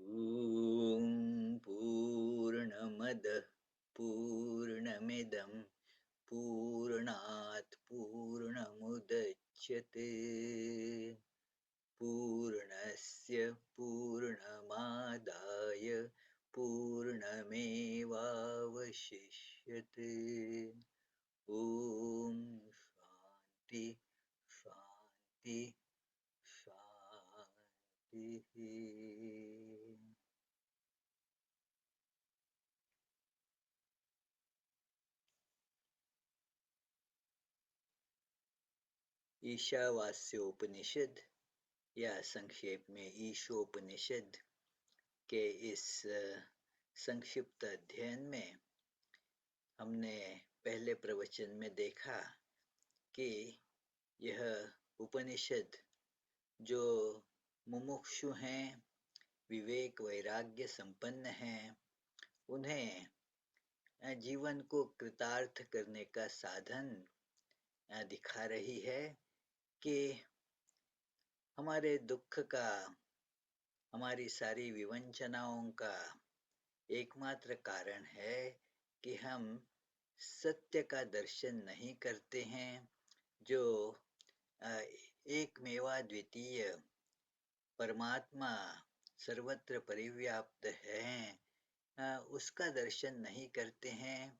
ॐ पूर्णमदः पूर्णमिदं पूर्णात् पूर्णमुदच्यते पूर्णस्य पूर्णमादाय पूर्णमेवावशिष्यते। ॐ शान्ति शान्ति शान्तिः। ईशावास्योपनिषद या संक्षेप में ईशोपनिषद के इस संक्षिप्त अध्ययन में हमने पहले प्रवचन में देखा कि यह उपनिषद जो मुमुक्षु हैं, विवेक वैराग्य संपन्न हैं, उन्हें जीवन को कृतार्थ करने का साधन दिखा रही है कि हमारे दुख का, हमारी सारी विवंचनाओं का एकमात्र कारण है कि हम सत्य का दर्शन नहीं करते हैं, जो एक मेवा द्वितीय परमात्मा सर्वत्र परिव्याप्त है, उसका दर्शन नहीं करते हैं।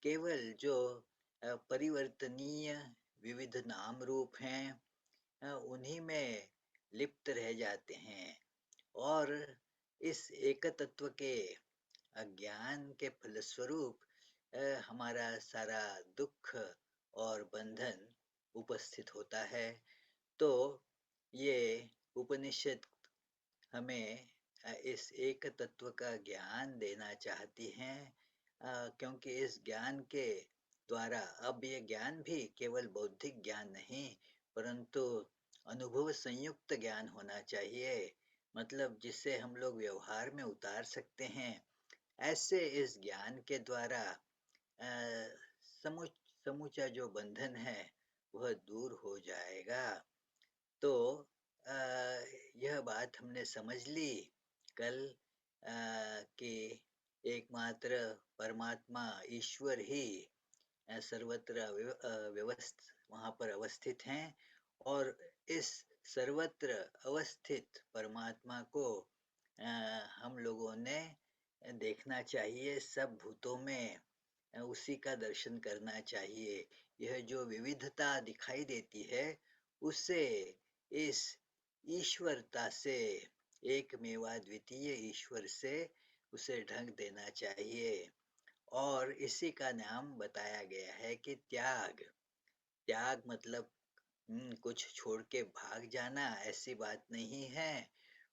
केवल जो परिवर्तनीय विविध नाम रूप हैं, उन्हीं में लिप्त रह जाते हैं और इस एक तत्व के अज्ञान के फलस्वरूप हमारा सारा दुख और बंधन उपस्थित होता है। तो ये उपनिषद हमें इस एक तत्व का ज्ञान देना चाहती हैं, क्योंकि इस ज्ञान के द्वारा अब ये ज्ञान भी केवल बौद्धिक ज्ञान नहीं, परंतु अनुभव संयुक्त ज्ञान होना चाहिए, मतलब जिसे हम लोग व्यवहार में उतार सकते हैं। ऐसे इस ज्ञान के द्वारा समूचा जो बंधन है वह दूर हो जाएगा। तो यह बात हमने समझ ली कल कि एकमात्र परमात्मा ईश्वर ही सर्वत्र व्यवस्थित वहाँ पर अवस्थित हैं और इस सर्वत्र अवस्थित परमात्मा को हम लोगों ने देखना चाहिए, सब भूतों में उसी का दर्शन करना चाहिए। यह जो विविधता दिखाई देती है उससे इस ईश्वरता से, एक मेवा द्वितीय ईश्वर से उसे ढंग देना चाहिए। और इसी का नाम बताया गया है कि त्याग। त्याग मतलब कुछ छोड़ के भाग जाना, ऐसी बात नहीं है,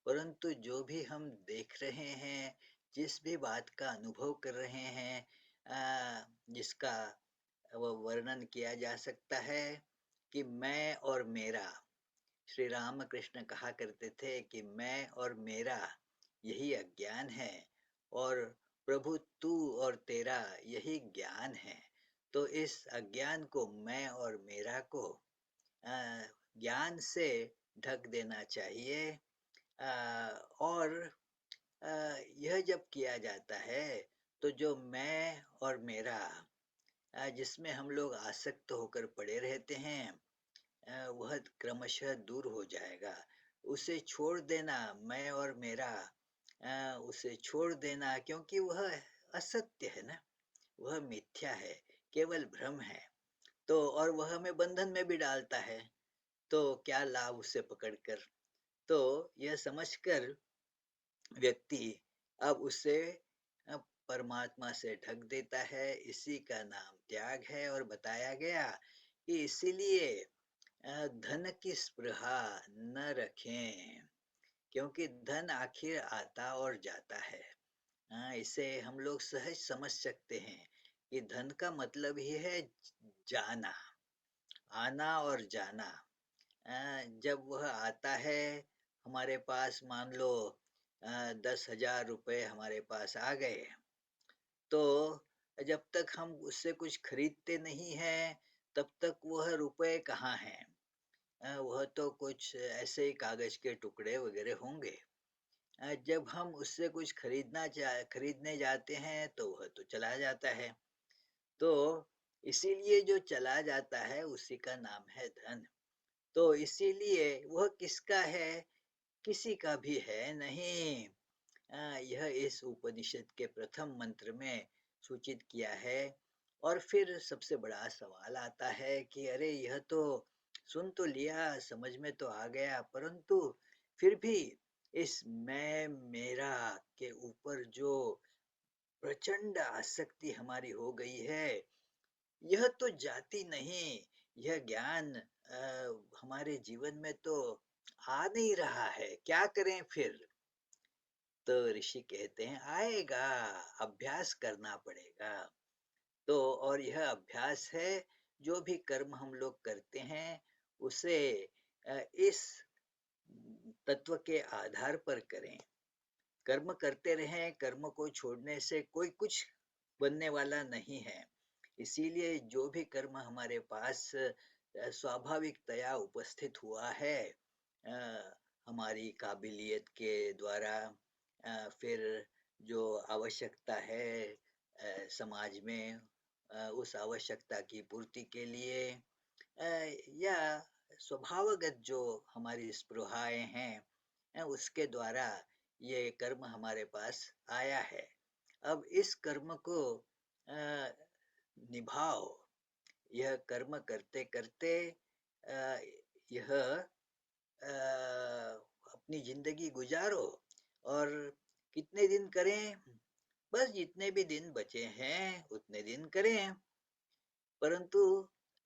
परंतु जो भी हम देख रहे हैं, जिस भी बात का अनुभव कर रहे हैं, जिसका वो वर्णन किया जा सकता है कि मैं और मेरा। श्री राम कृष्ण कहा करते थे कि मैं और मेरा यही अज्ञान है और प्रभु तू और तेरा यही ज्ञान है। तो इस अज्ञान को, मैं और मेरा को ज्ञान से ढक देना चाहिए। और यह जब किया जाता है तो जो मैं और मेरा जिसमें हम लोग आसक्त होकर पड़े रहते हैं, वह क्रमशः दूर हो जाएगा। उसे छोड़ देना, मैं और मेरा, उसे छोड़ देना, क्योंकि वह असत्य है ना, वह मिथ्या है, केवल भ्रम है। तो और वह हमें बंधन में भी डालता है, तो क्या लाभ उसे पकड़कर। तो यह समझकर व्यक्ति अब उसे परमात्मा से ढक देता है। इसी का नाम त्याग है। और बताया गया कि इसीलिए धन की स्पृहा न रखें, क्योंकि धन आखिर आता और जाता है। इसे हम लोग सहज समझ सकते हैं कि धन का मतलब ही है जाना, आना और जाना। जब वह आता है हमारे पास, मान लो 10,000 रुपये हमारे पास आ गए, तो जब तक हम उससे कुछ खरीदते नहीं हैं तब तक वह रुपए कहाँ हैं। वह तो कुछ ऐसे ही कागज के टुकड़े वगैरह होंगे। जब हम उससे कुछ खरीदने जाते हैं तो वह तो चला जाता है। तो इसीलिए जो चला जाता है उसी का नाम है धन। तो इसीलिए वह किसका है? किसी का भी है नहीं। यह इस उपनिषद के प्रथम मंत्र में सूचित किया है। और फिर सबसे बड़ा सवाल आता है कि अरे यह तो सुन तो लिया, समझ में तो आ गया, परंतु फिर भी इस मैं मेरा के ऊपर जो प्रचंड आसक्ति हमारी हो गई है, यह तो जाती नहीं। यह ज्ञान हमारे जीवन में तो आ नहीं रहा है, क्या करें फिर? तो ऋषि कहते हैं आएगा, अभ्यास करना पड़ेगा। तो और यह अभ्यास है, जो भी कर्म हम लोग करते हैं उसे इस तत्व के आधार पर करें। कर्म करते रहें, कर्म को छोड़ने से कोई कुछ बनने वाला नहीं है। इसीलिए जो भी कर्म हमारे पास स्वाभाविकतया उपस्थित हुआ है, हमारी काबिलियत के द्वारा, फिर जो आवश्यकता है समाज में, उस आवश्यकता की पूर्ति के लिए, या स्वभावगत जो हमारी स्पृहाएं हैं, उसके द्वारा ये कर्म हमारे पास आया है। अब इस कर्म को अ, निभाओ। यह कर्म करते करते यह अपनी जिंदगी गुजारो। और कितने दिन करें? बस जितने भी दिन बचे हैं उतने दिन करें, परंतु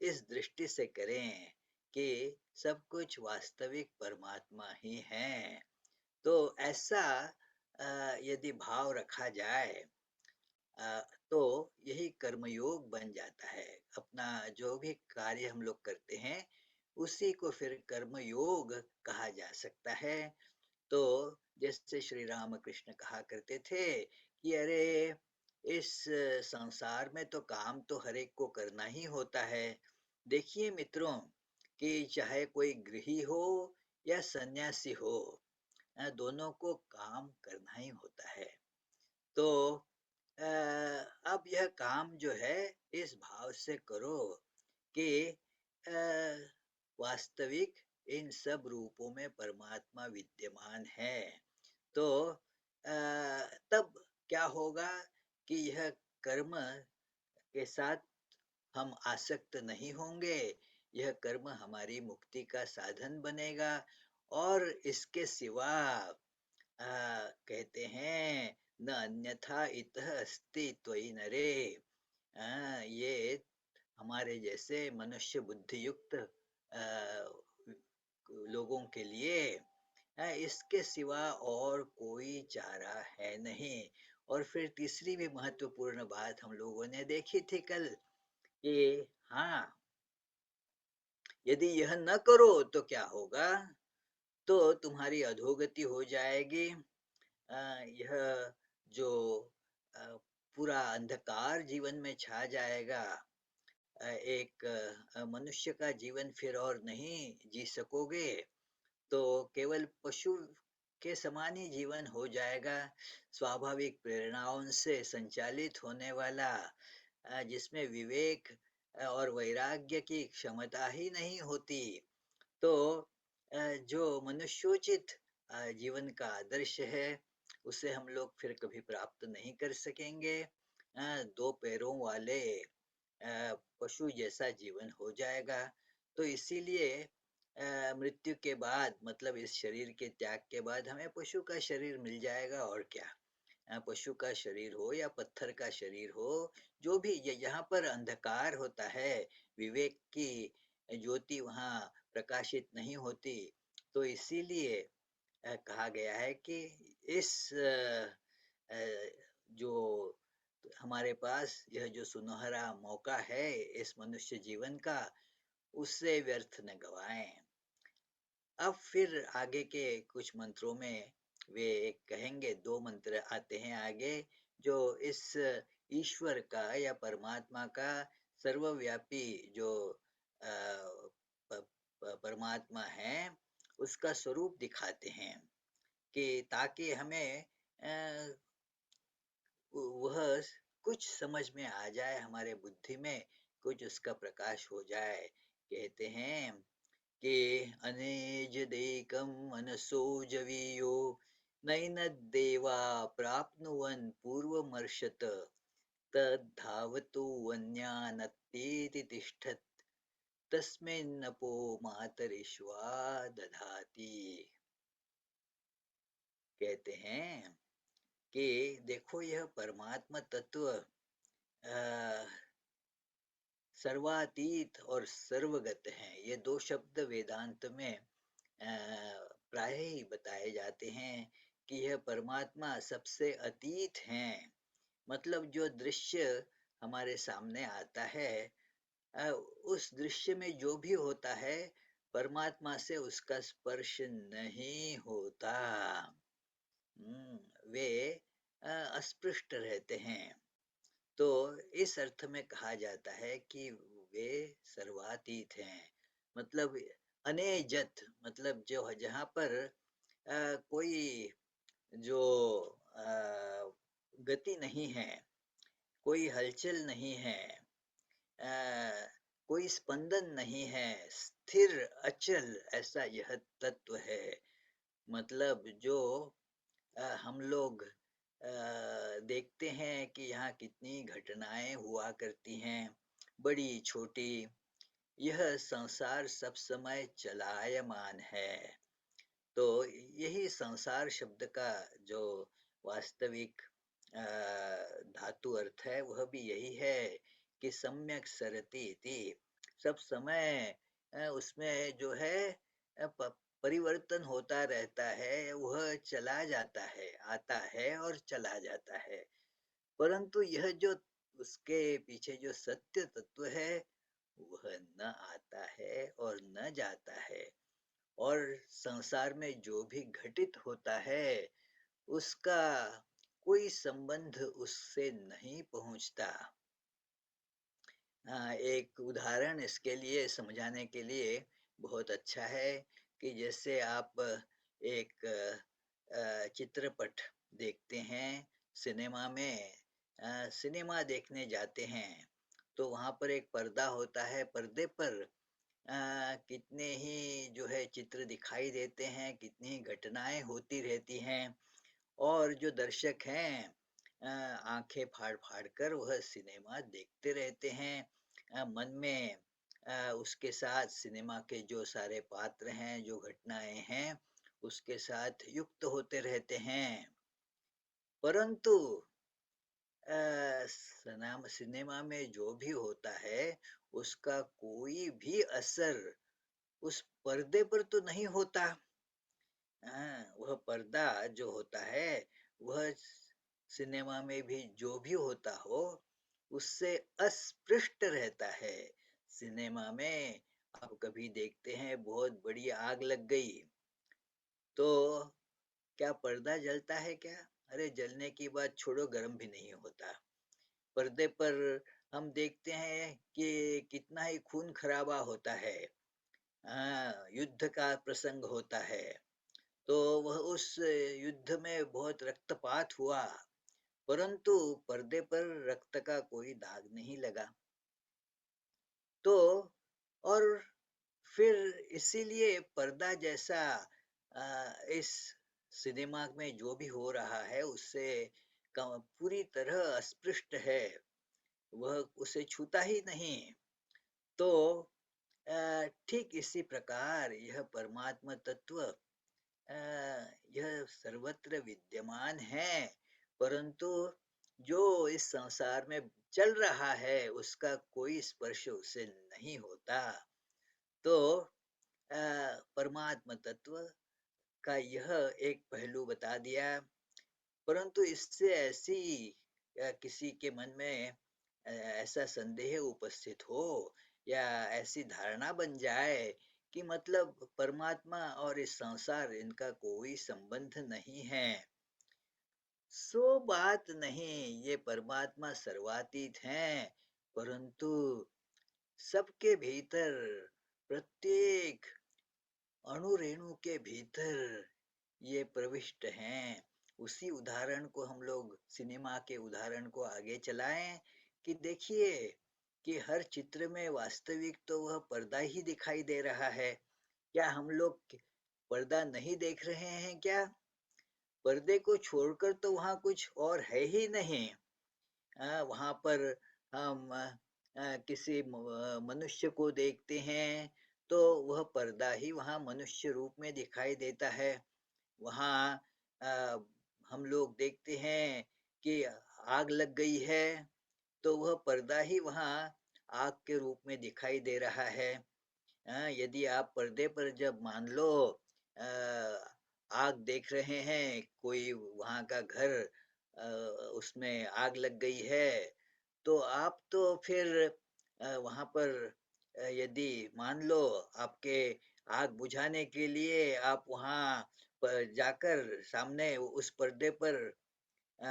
इस दृष्टि से करें कि सब कुछ वास्तविक परमात्मा ही है। तो ऐसा यदि भाव रखा जाए, अ, तो यही कर्मयोग बन जाता है। अपना जो भी कार्य हम लोग करते हैं उसी को फिर कर्मयोग कहा जा सकता है। तो जैसे श्री राम कृष्ण कहा करते थे कि अरे इस संसार में तो काम तो हर एक को करना ही होता है। देखिए मित्रों, कि चाहे कोई गृही हो या सन्यासी हो, दोनों को काम करना ही होता है। तो अ, अब यह काम जो है इस भाव से करो कि अ, वास्तविक इन सब रूपों में परमात्मा विद्यमान है। तो तब क्या होगा कि यह कर्म के साथ हम आसक्त नहीं होंगे। यह कर्म हमारी मुक्ति का साधन बनेगा। और इसके सिवा कहते हैं न अन्यथा इतः अस्ति त्वयि नरे। ये हमारे जैसे मनुष्य बुद्धि युक्त लोगों के लिए इसके सिवा और कोई चारा है नहीं। और फिर तीसरी भी महत्वपूर्ण बात हम लोगों ने देखी थी कल कि हाँ, यदि यह न करो तो क्या होगा? तो तुम्हारी अधोगति हो जाएगी। यह जो अ, पूरा अंधकार जीवन में छा जाएगा, एक मनुष्य का जीवन फिर और नहीं जी सकोगे। तो केवल पशु के समान ही जीवन हो जाएगा, स्वाभाविक प्रेरणाओं से संचालित होने वाला, जिसमें विवेक और वैराग्य की क्षमता ही नहीं होती। तो जो मनुष्योचित जीवन का आदर्श है उसे हम लोग फिर कभी प्राप्त नहीं कर सकेंगे। दो पैरों वाले पशु जैसा जीवन हो जाएगा। तो इसीलिए मृत्यु के बाद, मतलब इस शरीर के त्याग के बाद हमें पशु का शरीर मिल जाएगा, और क्या। पशु का शरीर हो या पत्थर का शरीर हो, जो भी यहाँ पर अंधकार होता है, विवेक की ज्योति वहाँ प्रकाशित नहीं होती। तो इसीलिए कहा गया है कि इस जो हमारे पास यह जो सुनहरा मौका है इस मनुष्य जीवन का, उससे व्यर्थ न गवाएं। अब फिर आगे के कुछ मंत्रों में वे एक कहेंगे, दो मंत्र आते हैं आगे, जो इस ईश्वर का या परमात्मा का सर्वव्यापी जो परमात्मा है उसका स्वरूप दिखाते हैं। कि ताकि हमें वह कुछ समझ में आ जाए, हमारे बुद्धि में कुछ उसका प्रकाश हो जाए। कहते हैं कि अनेज देकम मनसो जवीयो नैनद्देवा प्राप्नुवन् पूर्वमर्षत तद्धावतो वन्यानत्येति तिष्ठत् तस्मिन्नपो मातरिश्वा दधाति। कहते हैं कि देखो यह परमात्मा तत्व सर्वातीत और सर्वगत हैं। ये दो शब्द वेदांत में प्राय ही बताए जाते हैं कि यह परमात्मा सबसे अतीत हैं। मतलब जो दृश्य हमारे सामने आता है, उस दृश्य में जो भी होता है, परमात्मा से उसका स्पर्श नहीं होता। वे अस्पृष्ट रहते हैं। तो इस अर्थ में कहा जाता है कि वे सर्वातीत हैं। मतलब अनेजत, मतलब जो जहाँ पर कोई जो गति नहीं है, कोई हलचल नहीं है, कोई स्पंदन नहीं है, स्थिर अचल ऐसा यह तत्व है। मतलब जो हम लोग देखते हैं कि यहाँ कितनी घटनाएं हुआ करती हैं, बड़ी छोटी। यह संसार सब समय चलायमान है। तो यही संसार शब्द का जो वास्तविक धातु अर्थ है वह भी यही है कि सम्यक सरति इति। सब समय उसमें जो है परिवर्तन होता रहता है, वह चला जाता है, आता है और चला जाता है। परंतु यह जो उसके पीछे जो सत्य तत्व है वह न आता है और न जाता है। और संसार में जो भी घटित होता है उसका कोई संबंध उससे नहीं पहुंचता। एक उदाहरण इसके लिए समझाने के लिए बहुत अच्छा है कि जैसे आप एक चित्रपट देखते हैं सिनेमा में। सिनेमा देखने जाते हैं तो वहाँ पर एक पर्दा होता है, पर्दे पर कितने ही जो है चित्र दिखाई देते हैं, कितनी घटनाएं होती रहती हैं। और जो दर्शक हैं आंखें फाड़ फाड़ कर वह सिनेमा देखते रहते हैं। मन में उसके साथ सिनेमा के जो सारे पात्र हैं, जो घटनाएं हैं, उसके साथ युक्त होते रहते हैं। परंतु सिनेमा में जो भी होता है उसका कोई भी असर उस पर्दे पर तो नहीं होता। वह पर्दा जो होता है वह सिनेमा में भी जो भी होता हो उससे अस्पृष्ट रहता है। सिनेमा में आप कभी देखते हैं बहुत बड़ी आग लग गई तो क्या पर्दा जलता है क्या? अरे जलने की बात छोड़ो, गर्म भी नहीं होता। पर्दे पर हम देखते हैं कि कितना ही खून खराबा होता है। युद्ध का प्रसंग होता है तो वह उस युद्ध में बहुत रक्तपात हुआ, परंतु पर्दे पर रक्त का कोई दाग नहीं लगा। तो और फिर इसीलिए पर्दा जैसा इस सिनेमा में जो भी हो रहा है उससे पूरी तरह अस्पृष्ट है, वह उसे छूता ही नहीं। तो ठीक इसी प्रकार यह परमात्मा तत्व यह सर्वत्र विद्यमान है, परंतु जो इस संसार में चल रहा है उसका कोई स्पर्श उसे नहीं होता। तो परमात्मा तत्व का यह एक पहलू बता दिया। परंतु इससे ऐसी किसी के मन में ऐसा संदेह उपस्थित हो या ऐसी धारणा बन जाए कि मतलब परमात्मा और इस संसार इनका कोई संबंध नहीं है, सो बात नहीं। ये परमात्मा सर्वातीत हैं, परंतु सबके भीतर, प्रत्येक अणु रेणु के भीतर ये प्रविष्ट हैं। उसी उदाहरण को हम लोग सिनेमा के उदाहरण को आगे चलाएं कि देखिए कि हर चित्र में वास्तविक तो वह पर्दा ही दिखाई दे रहा है। क्या हम लोग पर्दा नहीं देख रहे हैं क्या? पर्दे को छोड़कर तो वहाँ कुछ और है ही नहीं। वहाँ पर हम किसी मनुष्य को देखते हैं तो वह पर्दा ही वहाँ मनुष्य रूप में दिखाई देता है। वहाँ अ, हम लोग देखते हैं कि आग लग गई है तो वह पर्दा ही वहाँ आग के रूप में दिखाई दे रहा है। यदि आप पर्दे पर जब मान लो अ, आग देख रहे हैं, कोई वहाँ का घर अ, उसमें आग लग गई है, तो आप तो फिर वहाँ पर यदि मान लो आपके आग बुझाने के लिए आप वहाँ पर जाकर सामने उस पर्दे पर अ,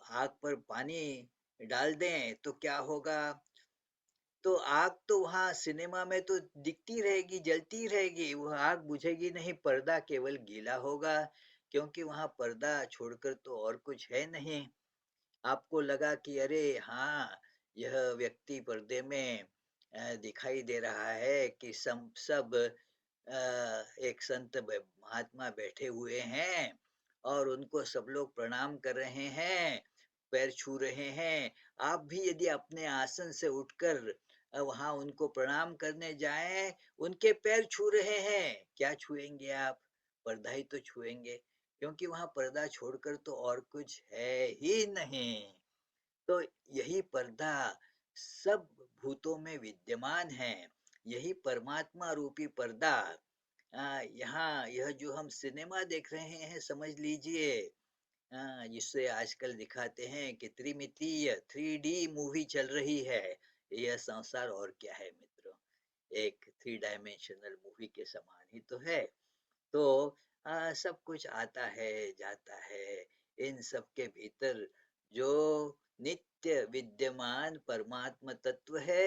आग पर पानी डाल दें तो क्या होगा? तो आग तो वहाँ सिनेमा में तो दिखती रहेगी, जलती रहेगी, वह आग बुझेगी नहीं, पर्दा केवल गीला होगा, क्योंकि वहाँ पर्दा छोड़कर तो और कुछ है नहीं। आपको लगा कि अरे हाँ, यह व्यक्ति पर्दे में दिखाई दे रहा है कि सब एक संत महात्मा बैठे हुए हैं और उनको सब लोग प्रणाम कर रहे हैं, पैर छू रहे हैं। आप भी यदि अपने आसन से उठकर वहां उनको प्रणाम करने जाएं, उनके पैर छू रहे हैं, क्या छुएंगे आप? पर्दा ही तो छुएंगे, क्योंकि वहां पर्दा छोड़कर तो और कुछ है ही नहीं। तो यही पर्दा सब भूतों में विद्यमान है। यही परमात्मा रूपी पर्दा यहाँ यह जो हम सिनेमा देख रहे हैं, समझ लीजिए, जिससे आजकल दिखाते हैं कि त्रिमितीय 3D मूवी चल रही है। यह संसार और क्या है मित्रों, एक 3 डायमेंशनल मूवी के समान ही तो है। तो सब कुछ आता है, जाता है। इन सब के भीतर जो नित्य विद्यमान परमात्मा तत्व है,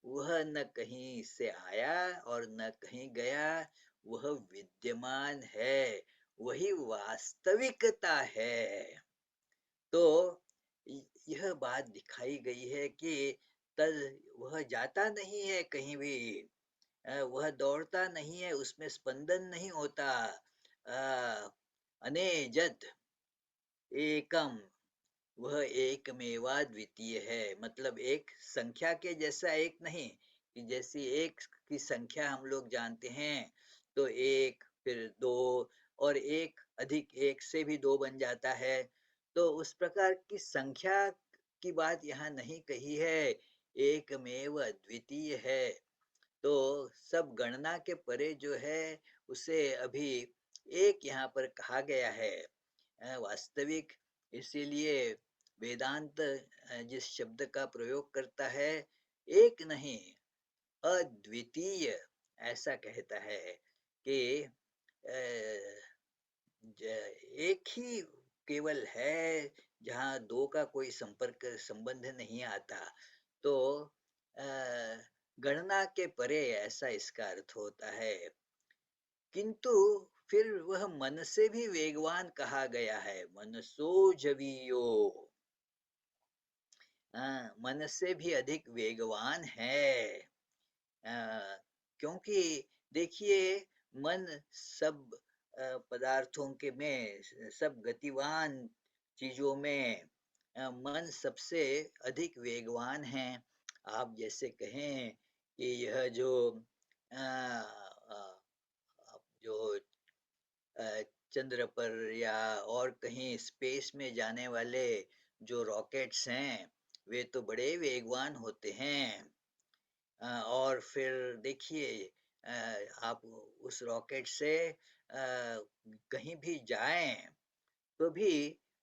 वह न कहीं से आया और न कहीं गया, वह विद्यमान है, वही वास्तविकता है। तो यह बात दिखाई गई है कि तद वह जाता नहीं है कहीं भी, वह दौड़ता नहीं है, उसमें स्पंदन नहीं होता। अनेजद एकम, वह एकमेवा द्वितीय है, मतलब एक संख्या के जैसा एक नहीं, कि जैसी एक की संख्या हम लोग जानते हैं तो एक फिर दो और एक अधिक एक से भी दो बन जाता है। तो उस प्रकार की संख्या की बात यहाँ नहीं कही है, एकमेव द्वितीय है। तो सब गणना के परे जो है उसे अभी एक यहाँ पर कहा गया है, वास्तविक। इसीलिए वेदांत जिस शब्द का प्रयोग करता है, एक नहीं अद्वितीय, ऐसा कहता है कि एक ही केवल है, जहाँ दो का कोई संपर्क संबंध नहीं आता। तो अ, गणना के परे, ऐसा इसका अर्थ होता है। किंतु फिर वह मन से भी वेगवान कहा गया है, मनसो जवीयो। मन से भी अधिक वेगवान है। क्योंकि देखिए, मन सब पदार्थों के में, सब गतिवान चीजों में मन सबसे अधिक वेगवान है। आप जैसे कहें कि यह जो अ, अ, जो अ, चंद्र पर या और कहीं स्पेस में जाने वाले जो रॉकेट्स हैं, वे तो बड़े वेगवान होते हैं। और फिर देखिए, आप उस रॉकेट से कहीं भी जाएं तो भी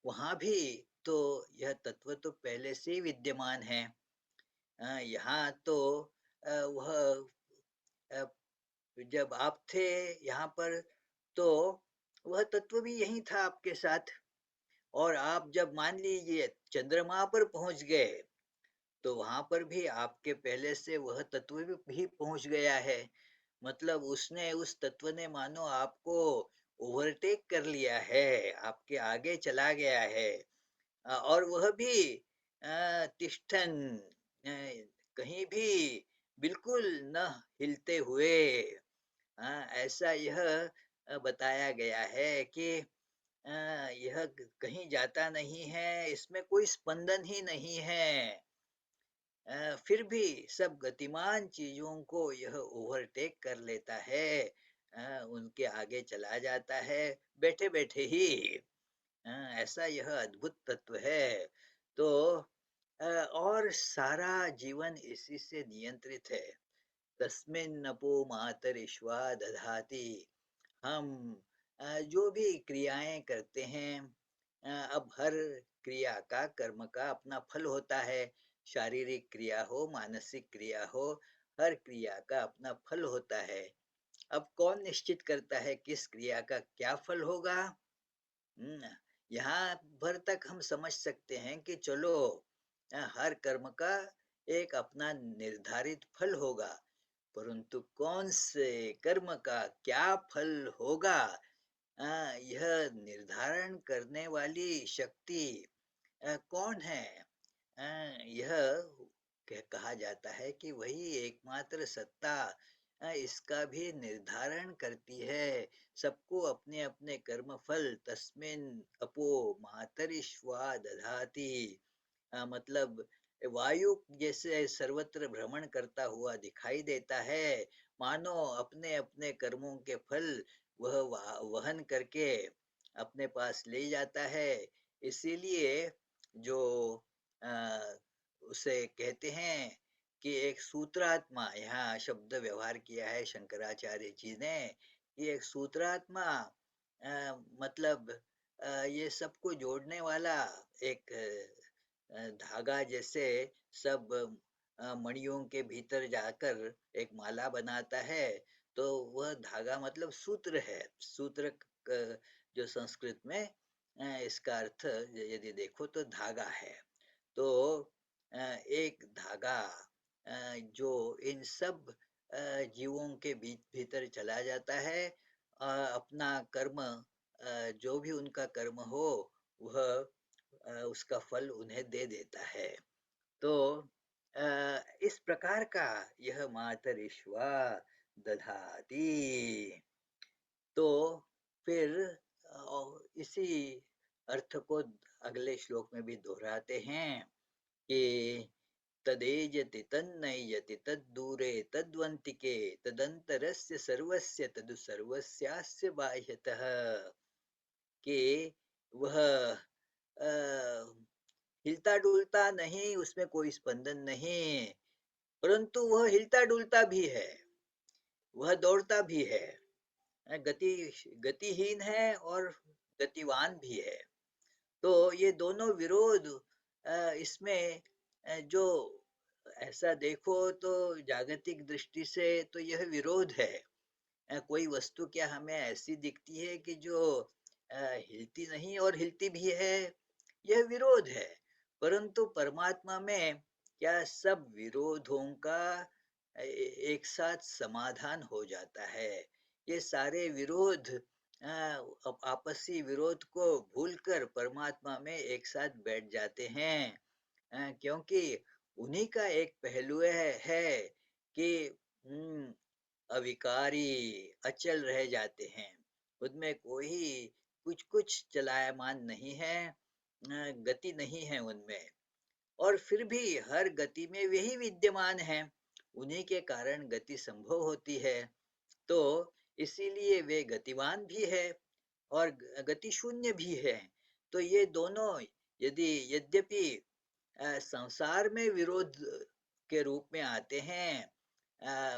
वहां भी तो यह तत्व तो पहले से ही विद्यमान है। यहाँ तो वह जब आप थे यहाँ पर तो वह तत्व भी यही था आपके साथ। और आप जब मान लीजिए चंद्रमा पर पहुंच गए तो वहां पर भी आपके पहले से वह तत्व भी पहुंच गया है। मतलब उसने, उस तत्व ने मानो आपको ओवरटेक कर लिया है, आपके आगे चला गया है। और वह भी तिष्ठन, अ, कहीं भी बिल्कुल न हिलते हुए। ऐसा यह बताया गया है कि यह कहीं जाता नहीं है, इसमें कोई स्पंदन ही नहीं है। फिर भी सब गतिमान चीजों को यह ओवरटेक कर लेता है, उनके आगे चला जाता है, बैठे बैठे ही। ऐसा यह अद्भुत तत्व है। तो और सारा जीवन इसी से नियंत्रित है। तस्मिन्नपो मातरिश्वा दधाति। हम जो भी क्रियाएं करते हैं, अब हर क्रिया का, कर्म का अपना फल होता है। शारीरिक क्रिया हो, मानसिक क्रिया हो, हर क्रिया का अपना फल होता है। अब कौन निश्चित करता है किस क्रिया का क्या फल होगा? हम्म, यहाँ भर तक हम समझ सकते हैं कि चलो, हर कर्म का एक अपना निर्धारित फल होगा, परंतु कौन से कर्म का क्या फल होगा, यह निर्धारण करने वाली शक्ति कौन है? यह कहा जाता है कि वही एकमात्र सत्ता इसका भी निर्धारण करती है। सबको अपने अपने कर्म फल तस्मिन अपो मातरिश्वा दधाति। मतलब वायु जैसे सर्वत्र भ्रमण करता हुआ दिखाई देता है, मानो अपने अपने कर्मों के फल वह वहन करके अपने पास ले जाता है। इसीलिए जो अ, उसे कहते हैं कि एक सूत्रात्मा, यहाँ शब्द व्यवहार किया है शंकराचार्य जी ने, कि एक सूत्रात्मा, मतलब ये सबको जोड़ने वाला एक धागा जैसे सब मणियों के भीतर जाकर एक माला बनाता है। तो वह धागा मतलब सूत्र है। सूत्र जो संस्कृत में इसका अर्थ यदि देखो तो धागा है। तो एक धागा जो इन सब जीवों के बीच भीतर चला जाता है, अपना कर्म, जो भी उनका कर्म हो वह उसका फल उन्हें दे देता है। तो इस प्रकार का यह मातरिश्वा दधाति। तो फिर इसी अर्थ को अगले श्लोक में भी दोहराते हैं कि तदेजति तन्नयति तद्दूरे तद्वन्तिके तदंतरस्य सर्वस्य तदु सर्वस्यास्य बाह्यतः। कि वह हिलता डुलता नहीं, उसमें कोई स्पंदन नहीं, परंतु वह हिलता डुलता भी है, वह दौड़ता भी है। गति गतिहीन है और गतिवान भी है। तो ये दोनों विरोध इसमें जो ऐसा देखो तो जागतिक दृष्टि से तो यह विरोध है। कोई वस्तु क्या हमें ऐसी दिखती है कि जो हिलती नहीं और हिलती भी है? यह विरोध है। परंतु परमात्मा में क्या सब विरोधों का एक साथ समाधान हो जाता है। ये सारे विरोध, आपसी विरोध को भूलकर परमात्मा में एक साथ बैठ जाते हैं। क्योंकि उन्हीं का एक पहलू है कि अविकारी, अचल रह जाते हैं। उनमें कोई कुछ कुछ चलायमान नहीं है, गति नहीं है उनमें। और फिर भी हर गति में वही विद्यमान है, उन्हीं के कारण गति संभव होती है। तो इसीलिए वे गतिवान भी है और गति शून्य भी है। तो ये दोनों यदि यद्यपि संसार में विरोध के रूप में आते हैं,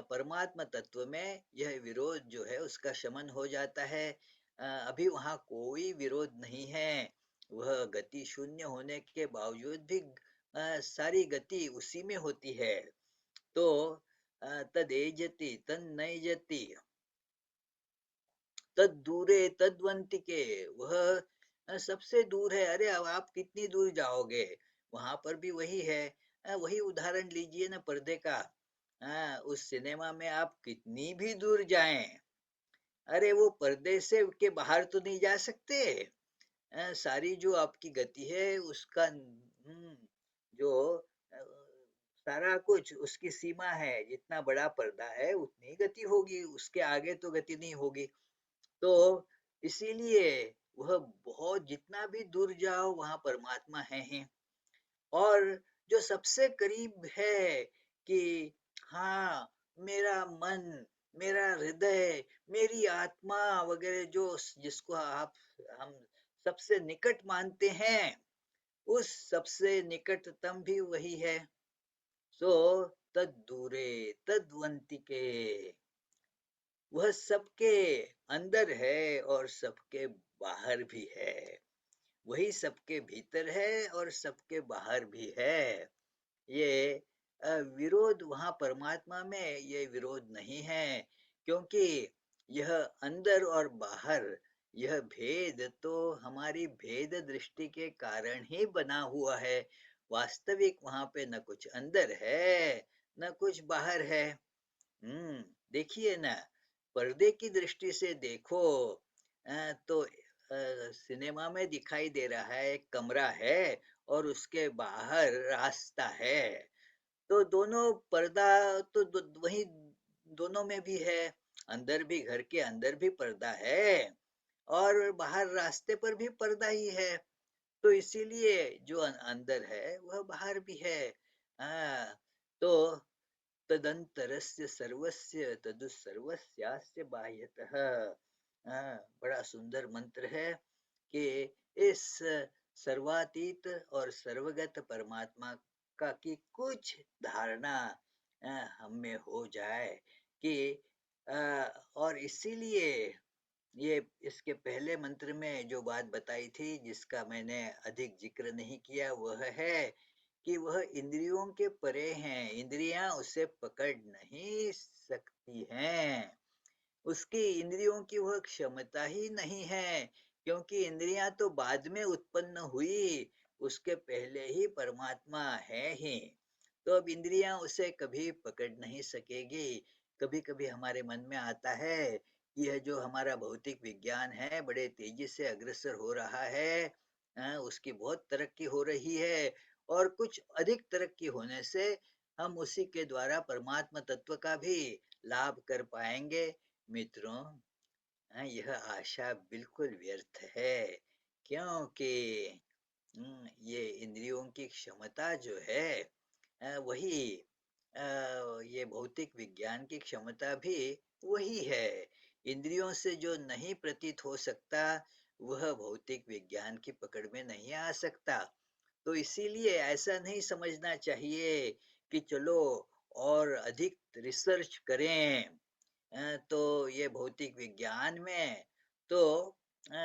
परमात्मा तत्व में यह विरोध जो है उसका शमन हो जाता है। अभी वहाँ कोई विरोध नहीं है। वह गति शून्य होने के बावजूद भी सारी गति उसी में होती है। तो तदेजति तन्नयजति तद दूरे तद्वंतिके। वह सबसे दूर है। अरे अब आप कितनी दूर जाओगे, वहां पर भी वही है। वही उदाहरण लीजिए ना पर्दे का। उस सिनेमा में आप कितनी भी दूर जाएं, अरे वो पर्दे से के बाहर तो नहीं जा सकते। सारी जो आपकी गति है उसका जो अ, सारा कुछ उसकी सीमा है, जितना बड़ा पर्दा है उतनी गति होगी, उसके आगे तो गति नहीं होगी। तो इसीलिए वह बहुत जितना भी दूर जाओ वहाँ परमात्मा है ही। और जो सबसे करीब है कि हाँ, मेरा मन, मेरा हृदय, मेरी आत्मा वगैरह जो जिसको आप हम सबसे निकट मानते हैं, उस सबसे निकटतम भी वही है। सो तद्दूरे तद्वंतिके, वह सबके अंदर है और सबके बाहर भी है। वही सबके भीतर है और सबके बाहर भी है। ये विरोध वहाँ परमात्मा में ये विरोध नहीं है, क्योंकि यह अंदर और बाहर, यह भेद तो हमारी भेद दृष्टि के कारण ही बना हुआ है। वास्तविक वहाँ पे न कुछ अंदर है, न कुछ बाहर है। देखिए ना, पर्दे की दृष्टि से देखो तो सिनेमा में दिखाई दे रहा है एक कमरा है और उसके बाहर रास्ता है। तो दोनों पर्दा तो वही दोनों में भी है, अंदर भी घर के अंदर भी पर्दा है और बाहर रास्ते पर भी पर्दा ही है। तो इसीलिए जो अंदर है वह बाहर भी है। हाँ, तो तदंतरस्य सर्वस्य तदुसर्वस्यास्य बाह्यतः। बड़ा सुंदर मंत्र है कि इस सर्वातीत और सर्वगत परमात्मा का की कुछ धारणा हम में हो जाए कि अ, और इसीलिए ये इसके पहले मंत्र में जो बात बताई थी जिसका मैंने अधिक जिक्र नहीं किया वह है कि वह इंद्रियों के परे हैं, इंद्रियां उसे पकड़ नहीं सकती हैं। उसकी इंद्रियों की वह क्षमता ही नहीं है, क्योंकि इंद्रियां तो बाद में उत्पन्न हुई, उसके पहले ही परमात्मा है ही। तो अब इंद्रियां उसे कभी पकड़ नहीं सकेगी। कभी कभी हमारे मन में आता है कि यह जो हमारा भौतिक विज्ञान है बड़े तेजी से अग्रसर हो रहा है, उसकी बहुत तरक्की हो रही है और कुछ अधिक तरक्की होने से हम उसी के द्वारा परमात्मा तत्व का भी लाभ कर पाएंगे। मित्रों, यह आशा बिल्कुल व्यर्थ है, क्योंकि ये इंद्रियों की क्षमता जो है वही ये भौतिक विज्ञान की क्षमता भी वही है। इंद्रियों से जो नहीं प्रतीत हो सकता वह भौतिक विज्ञान की पकड़ में नहीं आ सकता। तो इसीलिए ऐसा नहीं समझना चाहिए कि चलो और अधिक रिसर्च करें तो ये भौतिक विज्ञान में तो अ,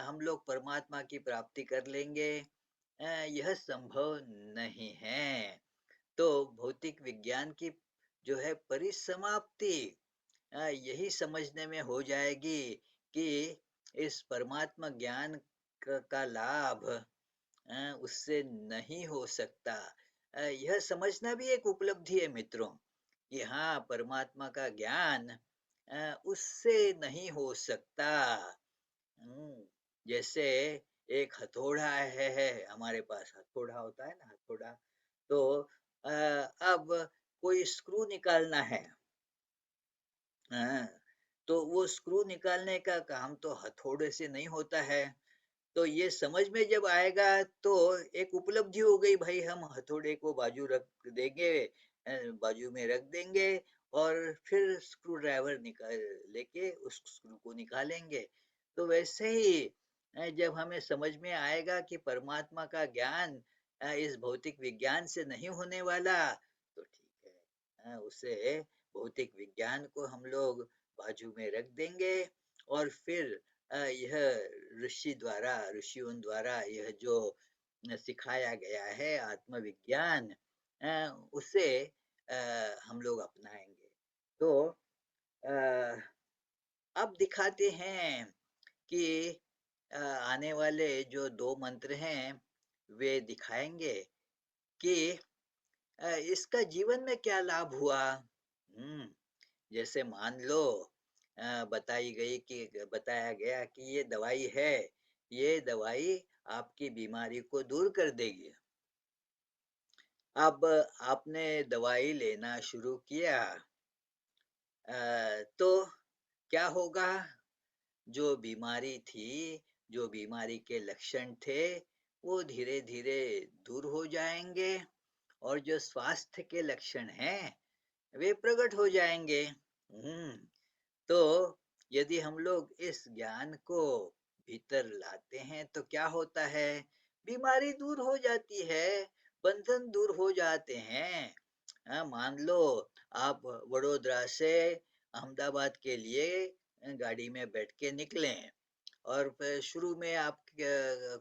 हम लोग परमात्मा की प्राप्ति कर लेंगे। यह संभव नहीं है। तो भौतिक विज्ञान की जो है परिसमाप्ति यही समझने में हो जाएगी कि इस परमात्मा ज्ञान का लाभ उससे नहीं हो सकता। यह समझना भी एक उपलब्धि है मित्रों कि हाँ, परमात्मा का ज्ञान उससे नहीं हो सकता। हम्म, जैसे एक हथौड़ा है हमारे पास हथौड़ा होता है ना, हथौड़ा। तो अब कोई स्क्रू निकालना है, हाँ, तो वो स्क्रू निकालने का काम तो हथौड़े से नहीं होता है। तो ये समझ में जब आएगा तो एक उपलब्धि हो गई, भाई हम हथौड़े को बाजू रख देंगे, बाजू में रख देंगे और फिर स्क्रू ड्राइवर निकाल लेके उस स्क्रू को निकालेंगे। तो वैसे ही जब हमें समझ में आएगा कि परमात्मा का ज्ञान इस भौतिक विज्ञान से नहीं होने वाला, तो ठीक है, उसे भौतिक विज्ञान को हम लोग बाजू में रख देंगे और फिर यह ऋषियों द्वारा यह जो सिखाया गया है आत्मविज्ञान, उसे हम लोग अपनाएंगे। तो अ, अब दिखाते हैं कि आने वाले जो दो मंत्र हैं वे दिखाएंगे कि इसका जीवन में क्या लाभ हुआ। जैसे मान लो बताई गई कि बताया गया कि ये दवाई है, ये दवाई आपकी बीमारी को दूर कर देगी। अब आपने दवाई लेना शुरू किया तो क्या होगा? जो बीमारी थी, जो बीमारी के लक्षण थे, वो धीरे-धीरे दूर हो जाएँगे और जो स्वास्थ्य के लक्षण हैं, वे प्रकट हो जाएँगे। तो यदि हम लोग इस ज्ञान को भीतर लाते हैं तो क्या होता है? बीमारी दूर हो जाती है, बंधन दूर हो जाते हैं। मान लो आप वडोदरा से अहमदाबाद के लिए गाड़ी में बैठ के निकले और फिर शुरू में आप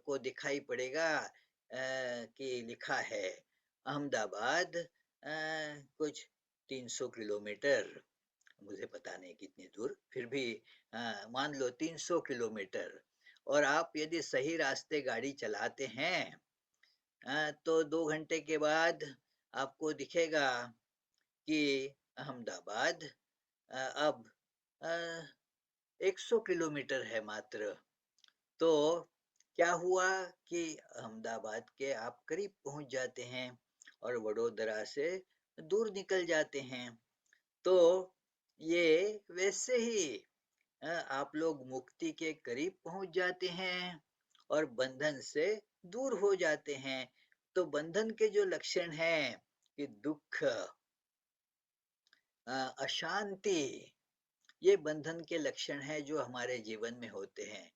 को दिखाई पड़ेगा कि लिखा है अहमदाबाद कुछ 300 किलोमीटर, मुझे पता नहीं कितनी दूर, फिर भी मान लो 300 किलोमीटर और आप यदि सही रास्ते गाड़ी चलाते हैं तो 2 घंटे के बाद आपको दिखेगा कि अहमदाबाद अब अ, 100 किलोमीटर है मात्र। तो क्या हुआ कि अहमदाबाद के आप करीब पहुंच जाते हैं और वडोदरा से दूर निकल जाते हैं। तो ये वैसे ही आप लोग मुक्ति के करीब पहुंच जाते हैं और बंधन से दूर हो जाते हैं। तो बंधन के जो लक्षण हैं कि दुख, अशांति, ये बंधन के लक्षण हैं जो हमारे जीवन में होते हैं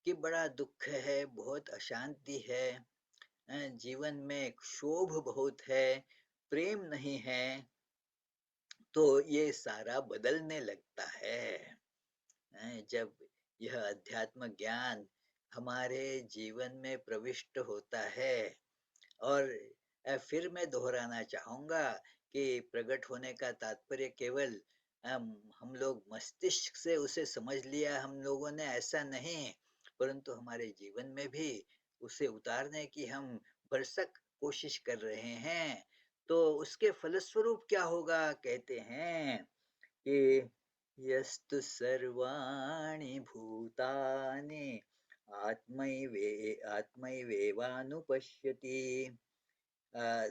कि बड़ा दुख है, बहुत अशांति है, जीवन में क्षोभ बहुत है, प्रेम नहीं है, तो ये सारा बदलने लगता है। जब यह अध्यात्म ज्ञान हमारे जीवन में प्रविष्ट होता है और फिर मैं दोहराना चाहूँगा कि प्रकट होने का तात्पर्य केवल हम लोग मस्तिष्क से उसे समझ लिया हम लोगों ने ऐसा नहीं, परंतु हमारे जीवन में भी उसे उतारने की हम भरसक कोशिश कर रहे हैं। तो उसके फलस्वरूप क्या होगा? कहते हैं कि यस्तु सर्वाणि भूतानि आत्मैवेवानुपश्यति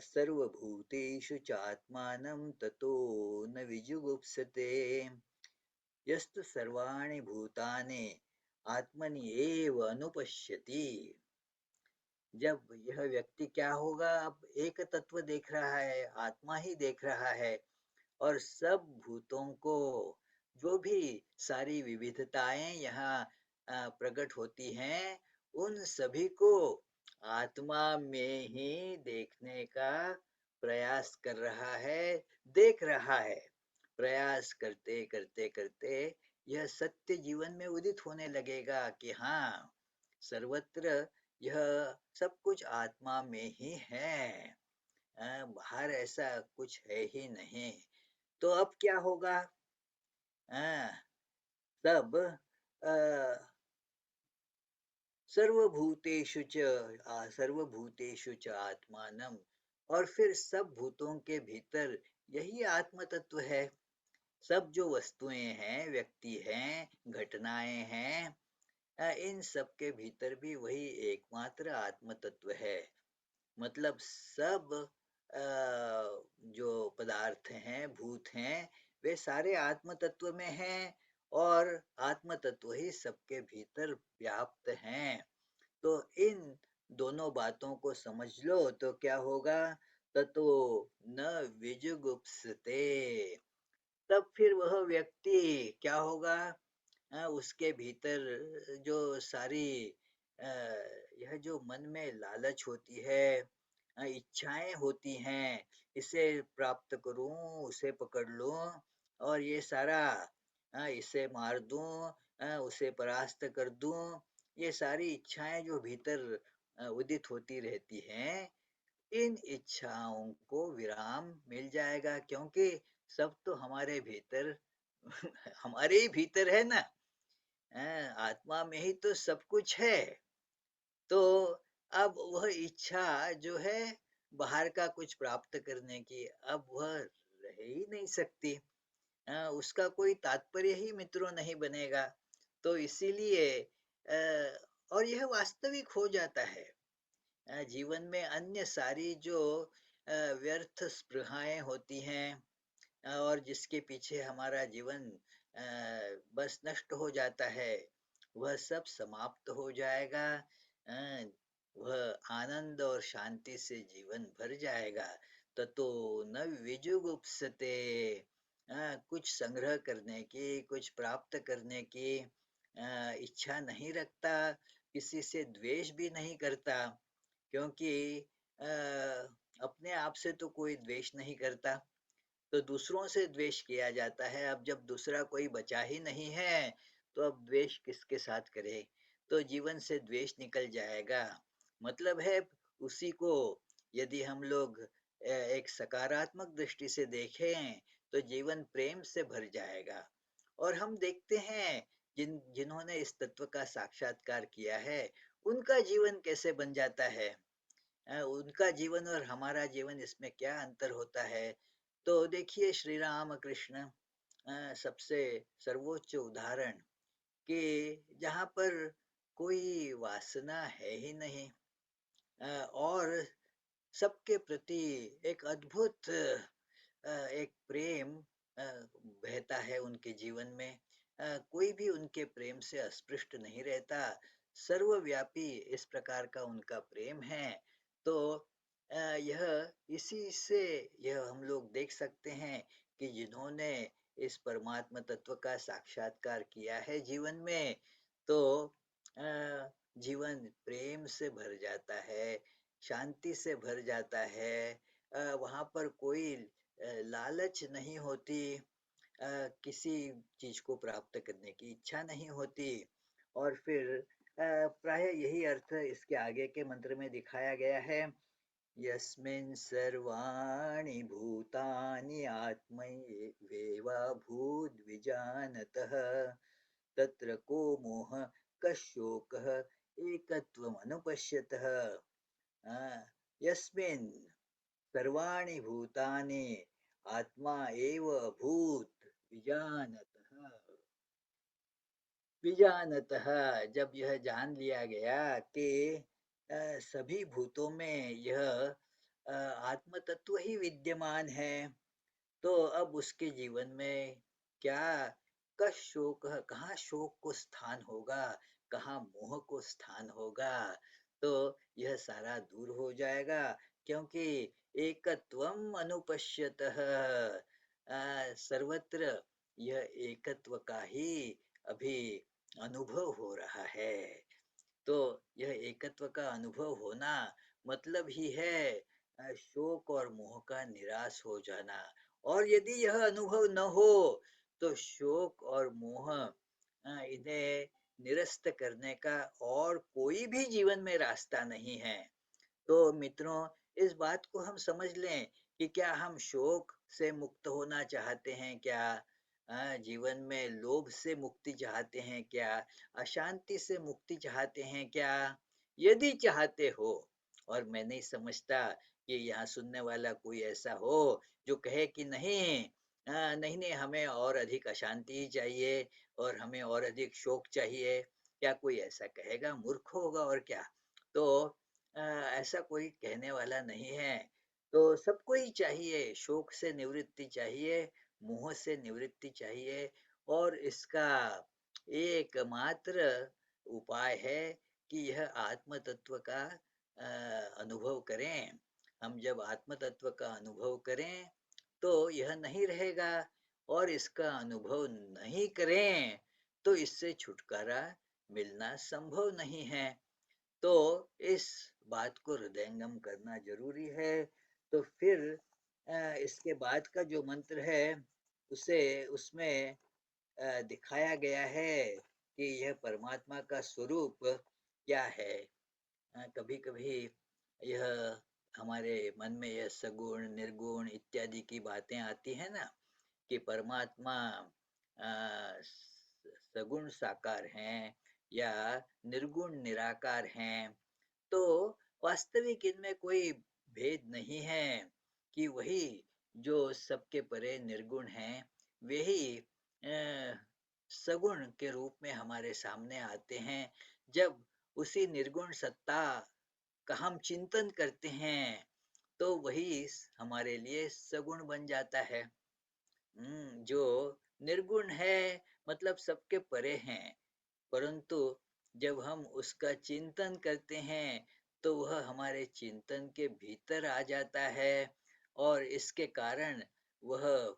सर्वभूतेषु चात्मानं ततो न विजुगुप्सते। यस्तु सर्वाणि भूतानि आत्मनि एव अनुपश्यति। जब यह व्यक्ति क्या होगा? अब एक तत्व देख रहा है, आत्मा ही देख रहा है और सब भूतों को, जो भी सारी विविधताएं यहाँ प्रकट होती हैं, उन सभी को आत्मा में ही देखने का प्रयास कर रहा है, देख रहा है। प्रयास करते करते करते यह सत्य जीवन में उदित होने लगेगा कि हाँ, सर्वत्र यह सब कुछ आत्मा में ही है, बाहर ऐसा कुछ है ही नहीं। तो अब क्या होगा? हाँ, तब सर्वभूतेषु च सर्वभूतेषु च आत्मानम, और फिर सब भूतों के भीतर यही आत्म तत्व है। सब जो वस्तुएं हैं, व्यक्ति हैं, घटनाएं हैं, इन सब के भीतर भी वही एकमात्र आत्म तत्व है। मतलब सब जो पदार्थ हैं, भूत हैं, वे सारे आत्म तत्व में हैं और आत्म तत्व ही सबके भीतर व्याप्त हैं। तो इन दोनों बातों को समझ लो तो क्या होगा? ततो न विजुगुप्सते। तब फिर वह व्यक्ति क्या होगा? उसके भीतर जो सारी अ, यह जो मन में लालच होती है, इच्छाएं होती हैं, इसे प्राप्त करूं, उसे पकड़ लूं और ये सारा, इसे मार दूं, उसे परास्त कर दूं, ये सारी इच्छाएं जो भीतर उदित होती रहती हैं, इन इच्छाओं को विराम मिल जाएगा क्योंकि सब तो हमारे भीतर हमारे ही भीतर है ना। आत्मा में ही तो सब कुछ है। तो अब वह इच्छा जो है बाहर का कुछ प्राप्त करने की, अब वह रह ही नहीं सकती। उसका कोई तात्पर्य ही मित्रों नहीं बनेगा। तो इसीलिए और यह वास्तविक हो जाता है। जीवन में अन्य सारी जो व्यर्थ स्पृहाएँ होती हैं और जिसके पीछे हमारा जीवन बस नष्ट हो जाता है, वह सब समाप्त हो जाएगा। वह आनंद और शांति से जीवन भर जाएगा। ततो न विजुगुप्सते। कुछ संग्रह करने की, कुछ प्राप्त करने की इच्छा नहीं रखता, किसी से द्वेष भी नहीं करता, क्योंकि अ, अपने आप से तो कोई द्वेष नहीं करता, तो दूसरों से द्वेष किया जाता है। अब जब दूसरा कोई बचा ही नहीं है, तो अब द्वेष किसके साथ करे? तो जीवन से द्वेष निकल जाएगा। मतलब है उसी को यदि हम लोग एक सकारात्मक दृष्टि से देखें, तो जीवन प्रेम से भर जाएगा। और हम देखते हैं जिन्होंने इस तत्व का साक्षात्कार किया है, उनका जीवन कैसे बन जाता है। उनका जीवन और हमारा जीवन इसमें क्या अंतर होता है? तो देखिए श्री राम कृष्ण सबसे सर्वोच्च उदाहरण कि जहाँ पर कोई वासना है ही नहीं, और सबके प्रति एक अद्भुत एक प्रेम बहता है उनके जीवन में। कोई भी उनके प्रेम से अस्पृष्ट नहीं रहता, सर्वव्यापी इस प्रकार का उनका प्रेम है। तो यह इसी से यह हम लोग देख सकते हैं कि जिन्होंने इस परमात्मा तत्व का साक्षात्कार किया है जीवन में, तो जीवन प्रेम से भर जाता है, शांति से भर जाता है। वहाँ पर कोई लालच नहीं होती, किसी चीज को प्राप्त करने की इच्छा नहीं होती। और फिर प्राय यही अर्थ इसके आगे के मंत्र में दिखाया गया है। यस्मिन् सर्वाणि भूतानि आत्मैवेवा भूद्विजानतः तत्र को मोहः कशोकः एकत्वमनुपश्यतः। यस्मिन् सर्वाणि भूतानि आत्मा एव अभूत् विजानतः। विजानतः, जब यह जान लिया गया कि सभी भूतों में यह आत्म तत्व ही विद्यमान है, तो अब उसके जीवन में क्या कश शोक, कहाँ शोक को स्थान होगा, कहाँ मोह को स्थान होगा। तो यह सारा दूर हो जाएगा, क्योंकि एकत्वम अनुपश्यतः, सर्वत्र यह एकत्व का ही अभी अनुभव हो रहा है। तो यह एकत्व का अनुभव होना मतलब ही है शोक और मोह का निराश हो जाना। और यदि यह अनुभव न हो, तो शोक और मोह इन्हें निरस्त करने का और कोई भी जीवन में रास्ता नहीं है। तो मित्रों, इस बात को हम समझ लें कि क्या हम शोक से मुक्त होना चाहते हैं क्या? जीवन में लोभ से मुक्ति चाहते हैं क्या? अशांति से मुक्ति चाहते हैं क्या? यदि चाहते हो, और मैं नहीं समझता कि यहाँ सुनने वाला कोई ऐसा हो जो कहे कि नहीं, नहीं नहीं, हमें और अधिक अशांति ही चाहिए और हमें और अधिक शोक चाहिए। क्या कोई ऐसा कहेगा? मूर्ख होगा और क्या। तो ऐसा कोई कहने वाला नहीं है। तो सबको ही चाहिए, शोक से निवृत्ति चाहिए, मोह से निवृत्ति चाहिए। और इसका एकमात्र उपाय है कि यह आत्म तत्व का अनुभव करें। हम जब आत्म तत्व का अनुभव करें, तो यह नहीं रहेगा, और इसका अनुभव नहीं करें, तो इससे छुटकारा मिलना संभव नहीं है। तो इस बात को हृदयंगम करना जरूरी है। तो फिर इसके बाद का जो मंत्र है, उसे उसमें दिखाया गया है कि यह परमात्मा का स्वरूप क्या है। कभी कभी यह हमारे मन में यह सगुण निर्गुण इत्यादि की बातें आती है ना, कि परमात्मा सगुण साकार हैं या निर्गुण निराकार हैं। तो वास्तविक इनमें कोई भेद नहीं है, कि वही जो सबके परे निर्गुण हैं, वे ही सगुण के रूप में हमारे सामने आते हैं। जब उसी निर्गुण सत्ता का हम चिंतन करते हैं, तो वही हमारे लिए सगुण बन जाता है। जो निर्गुण है मतलब सबके परे हैं, परंतु जब हम उसका चिंतन करते हैं, तो वह हमारे चिंतन के भीतर आ जाता है और इसके कारण वह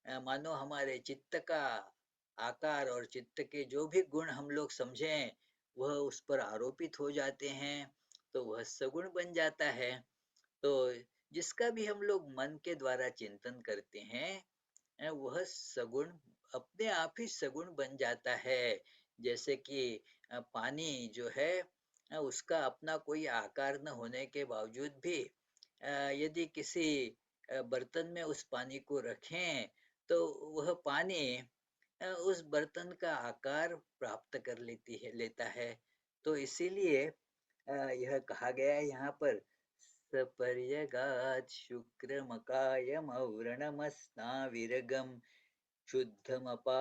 मानो हमारे चित्त का आकार और चित्त के जो भी गुण हम लोग समझें, वह उस पर आरोपित हो जाते हैं, तो वह सगुण बन जाता है। तो जिसका भी हम लोग मन के द्वारा चिंतन करते हैं, वह सगुण अपने आप ही सगुण बन जाता है। जैसे कि पानी जो है, उसका अपना कोई आकार न होने के बावजूद भी यदि किसी बर्तन में उस पानी को रखें, तो वह पानी उस बर्तन का आकार प्राप्त कर लेता है। तो इसीलिए यह कहा गया है यहाँ पर, सपर्यगात् शुक्रमकायमव्रणमस्नाविरगम शुद्धमपापविद्धं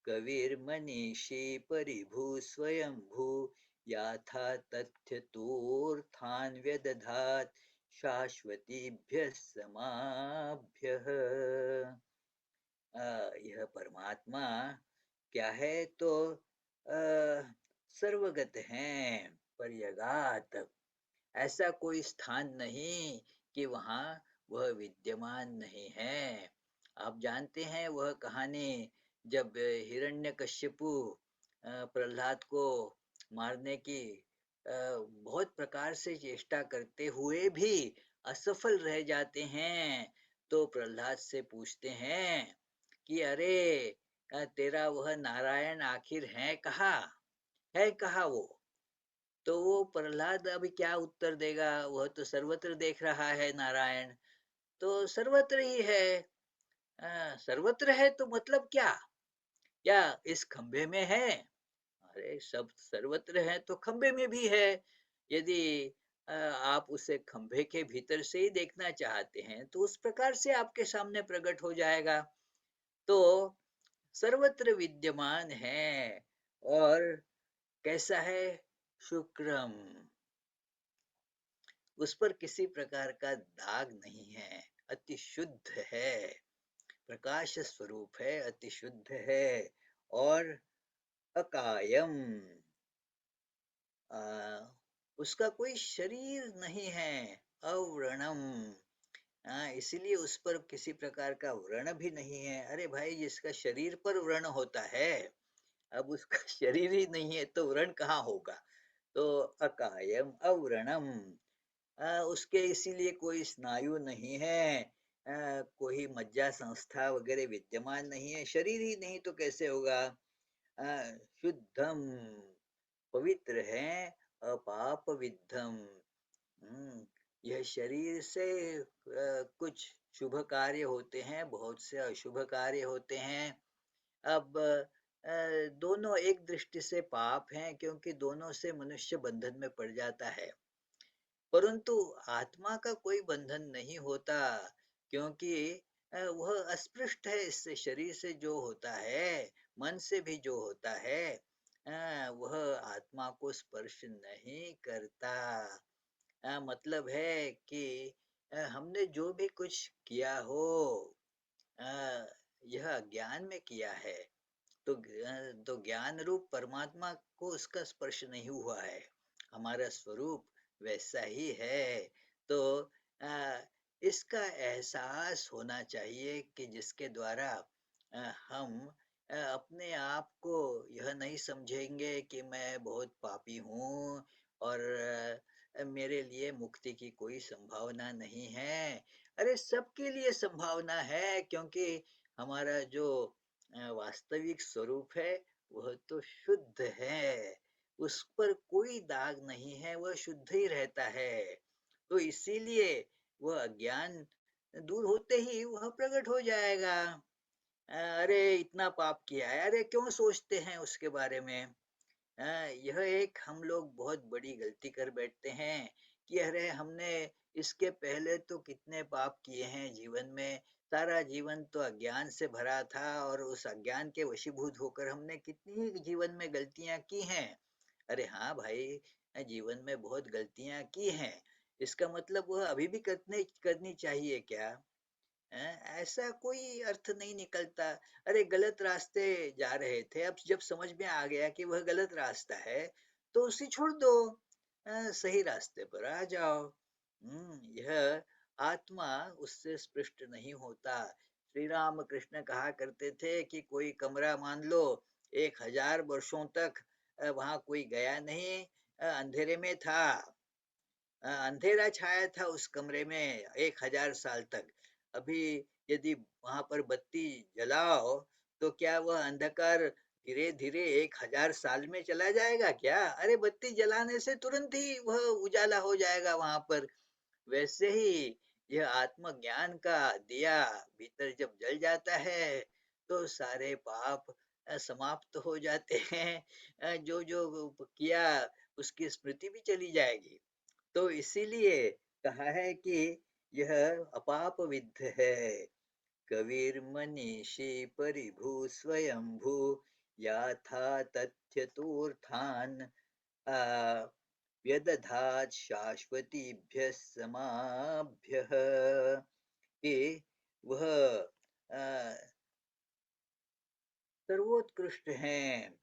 कविर्मनीषी परिभू स्वयंभू याथा तथ्यतोऽर्थान् व्यदधात् शाश्वतीभ्यः समाभ्यः। यह परमात्मा क्या है, तो सर्वगत हैं, पर्यगात, ऐसा कोई स्थान नहीं कि वहाँ वह विद्यमान नहीं है। आप जानते हैं वह कहानी, जब हिरण्यकश्यपु प्रहलाद को मारने की बहुत प्रकार से चेष्टा करते हुए भी असफल रह जाते हैं, तो प्रहलाद से पूछते हैं कि अरे, तेरा वह नारायण आखिर है कहाँ वो? तो वो प्रहलाद अभी क्या उत्तर देगा, वह तो सर्वत्र देख रहा है नारायण, तो सर्वत्र ही है। सर्वत्र है तो मतलब क्या? क्या इस खंभे में है? अरे सब सर्वत्र है तो खंभे में भी है। यदि आप उसे खंभे के भीतर से ही देखना चाहते हैं, तो उस प्रकार से आपके सामने प्रकट हो जाएगा। तो सर्वत्र विद्यमान है। और कैसा है? शुक्रम, उस पर किसी प्रकार का दाग नहीं है, अति शुद्ध है, प्रकाश स्वरूप है, अति शुद्ध है। और अकायम, आ, उसका कोई शरीर नहीं है, अव्रणम, इसीलिए उस पर किसी प्रकार का व्रण भी नहीं है। अरे भाई, जिसका शरीर पर व्रण होता है, अब उसका शरीर ही नहीं है तो व्रण कहाँ होगा? तो अकायम अव्रणम, उसके इसीलिए कोई स्नायु नहीं है, कोई मज्जा संस्था वगैरह विद्यमान नहीं है, शरीर ही नहीं तो कैसे होगा? शुद्धम, पवित्र है, अपाप विद्धम। यह शरीर से कुछ शुभ कार्य होते हैं, बहुत से अशुभ कार्य होते हैं। अब दोनों एक दृष्टि से पाप हैं, क्योंकि दोनों से मनुष्य बंधन में पड़ जाता है। परंतु आत्मा का कोई बंधन नहीं होता, क्योंकि वह अस्पृष्ट है। इससे शरीर से जो होता है, मन से भी जो होता है, वह आत्मा को स्पर्श नहीं करता। मतलब है कि हमने जो भी कुछ किया हो, अ, यह अज्ञान में किया है, तो ज्ञान रूप परमात्मा को उसका स्पर्श नहीं हुआ है। हमारा स्वरूप वैसा ही है। तो आ, इसका एहसास होना चाहिए कि जिसके द्वारा हम अपने आप को यह नहीं समझेंगे कि मैं बहुत पापी हूँ और मेरे लिए मुक्ति की कोई संभावना नहीं है। अरे सबके लिए संभावना है, क्योंकि हमारा जो वास्तविक स्वरूप है, वह तो शुद्ध है, उस पर कोई दाग नहीं है, वह शुद्ध ही रहता है। तो इसीलिए वह अज्ञान दूर होते ही वह प्रकट हो जाएगा। अरे इतना पाप किया है, अरे क्यों सोचते हैं उसके बारे में? यह एक हम लोग बहुत बड़ी गलती कर बैठते हैं कि अरे हमने इसके पहले तो कितने पाप किए हैं जीवन में, सारा जीवन तो अज्ञान से भरा था और उस अज्ञान के वशीभूत होकर हमने कितनी ही जीवन में गलतियां की हैं। अरे हाँ भाई, जीवन में बहुत गलतियां की हैं। इसका मतलब वह अभी भी करने करनी चाहिए क्या? हैं? ऐसा कोई अर्थ नहीं निकलता। अरे गलत रास्ते जा रहे थे, अब जब समझ में आ गया कि वह गलत रास्ता है, तो उसे छोड़ दो, सही रास्ते पर आ जाओ। यह आत्मा उससे स्पृष्ट नहीं होता। श्री राम कृष्ण कहा करते थे कि कोई कमरा मान लो 1000 वर्षों तक वहां कोई गया नहीं, अंधेरे में था, अंधेरा छाया था उस कमरे में 1000 साल तक। अभी यदि वहां पर बत्ती जलाओ, तो क्या वह अंधकार धीरे धीरे 1000 साल में चला जाएगा क्या? अरे बत्ती जलाने से तुरंत ही वह उजाला हो जाएगा वहां पर। वैसे ही यह आत्मज्ञान का दिया भीतर जब जल जाता है, तो सारे पाप समाप्त हो जाते हैं। जो जो किया उसकी स्मृति भी चली जाएगी। तो इसीलिए कहा है कि यह अपाप विद्ध है। कबीर मनीषी परिभू स्वयंभू याथा तथ्य तूर्थान व्यदधात शाश्वतीभ्य समाभ्य, कि वह सर्वोत्कृष्ट हैं,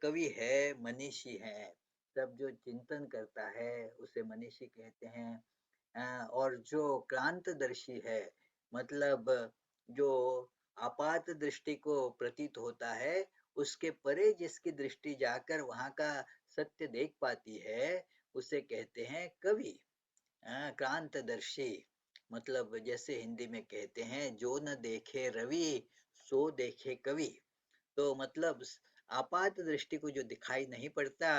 कवि है, मनीषी है। सब जो चिंतन करता है उसे मनीषी कहते हैं। और जो क्रांतदर्शी है, मतलब जो आपात दृष्टि को प्रतीत होता है, उसके परे जिसकी दृष्टि जाकर वहां का सत्य देख पाती है, उसे कहते हैं कवि। क्रांतदर्शी मतलब जैसे हिंदी में कहते हैं, जो न देखे रवि सो देखे कवि। तो मतलब आपात दृष्टि को जो दिखाई नहीं पड़ता,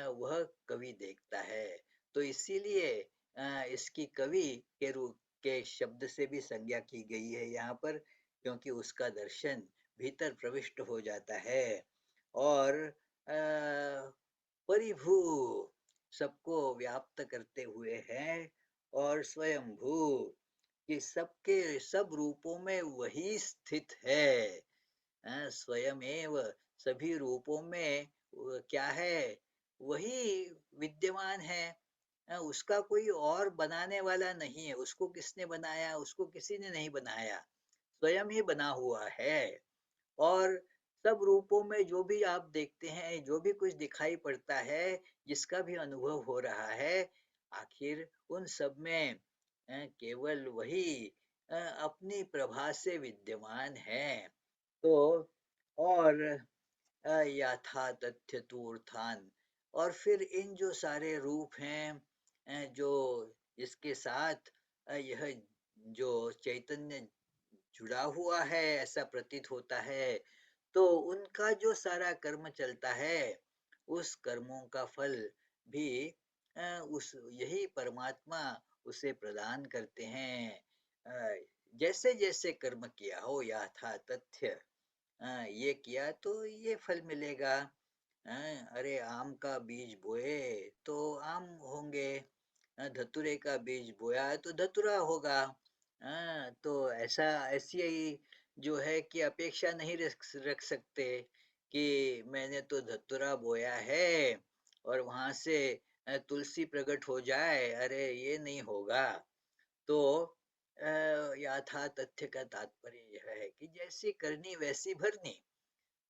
वह कवि देखता है। तो इसीलिए इसकी कवि के रूप के शब्द से भी संज्ञा की गई है यहाँ पर, क्योंकि उसका दर्शन भीतर प्रविष्ट हो जाता है। और परिभू सबको व्याप्त करते हुए है, और स्वयंभू कि सबके सब रूपों में वही स्थित है। स्वयमेव सभी रूपों में क्या है, वही विद्यमान है। उसका कोई और बनाने वाला नहीं है। उसको किसने बनाया? उसको किसी ने नहीं बनाया, स्वयं ही बना हुआ है। और सब रूपों में जो भी आप देखते हैं, जो भी कुछ दिखाई पड़ता है, जिसका भी अनुभव हो रहा है, आखिर उन सब में केवल वही अपनी प्रभा से विद्यमान है। तो और यथा तथ्य तूर्थान, और फिर इन जो सारे रूप हैं, जो इसके साथ यह जो चैतन्य जुड़ा हुआ है ऐसा प्रतीत होता है, तो उनका जो सारा कर्म चलता है, उस कर्मों का फल भी उस यही परमात्मा उसे प्रदान करते हैं। जैसे जैसे कर्म किया हो, यथा तथ्य, ये किया तो ये फल मिलेगा। अरे आम का बीज बोए तो आम होंगे, धतूरे का बीज बोया तो धतूरा होगा। तो ऐसा ऐसी ही जो है कि अपेक्षा नहीं रख सकते कि मैंने तो धतूरा बोया है और वहां से तुलसी प्रकट हो जाए, अरे ये नहीं होगा। तो यथा तथ्य का तात्पर्य यह है कि जैसी करनी वैसी भरनी।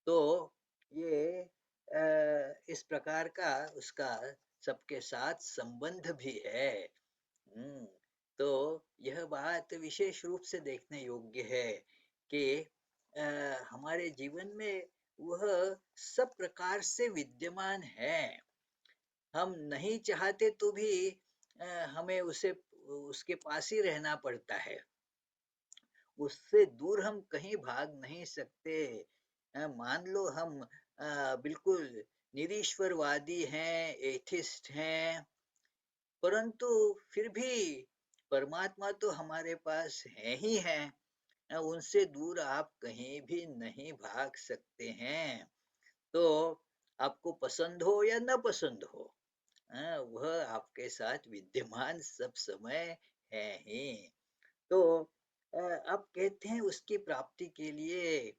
तो ये इस प्रकार का उसका सबके साथ संबंध भी है। हम्म, तो यह बात विशेष रूप से देखने योग्य है कि हमारे जीवन में वह सब प्रकार से विद्यमान है। हम नहीं चाहते तो भी हमें उसे उसके पास ही रहना पड़ता है। उससे दूर हम कहीं भाग नहीं सकते। मान लो हम बिल्कुल निरीश्वरवादी हैं, एथिस्ट हैं, परंतु फिर भी परमात्मा तो हमारे पास है ही है। उनसे दूर आप कहीं भी नहीं भाग सकते हैं। तो आपको पसंद हो या न पसंद हो, वह आपके साथ विद्यमान सब समय है ही। तो अब कहते हैं उसकी प्राप्ति के लिए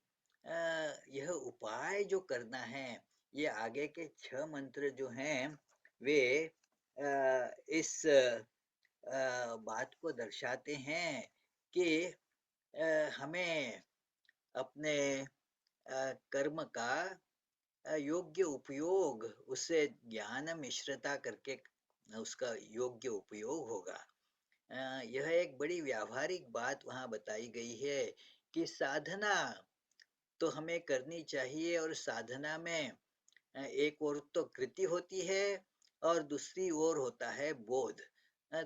यह उपाय जो करना है, ये आगे के 6 मंत्र जो हैं, वे इस बात को दर्शाते हैं कि हमें अपने कर्म का योग्य उपयोग, उससे ज्ञान मिश्रता करके उसका योग्य उपयोग होगा। यह एक बड़ी व्यावहारिक बात वहाँ बताई गई है कि साधना तो हमें करनी चाहिए, और साधना में एक ओर तो कृति होती है और दूसरी ओर होता है बोध।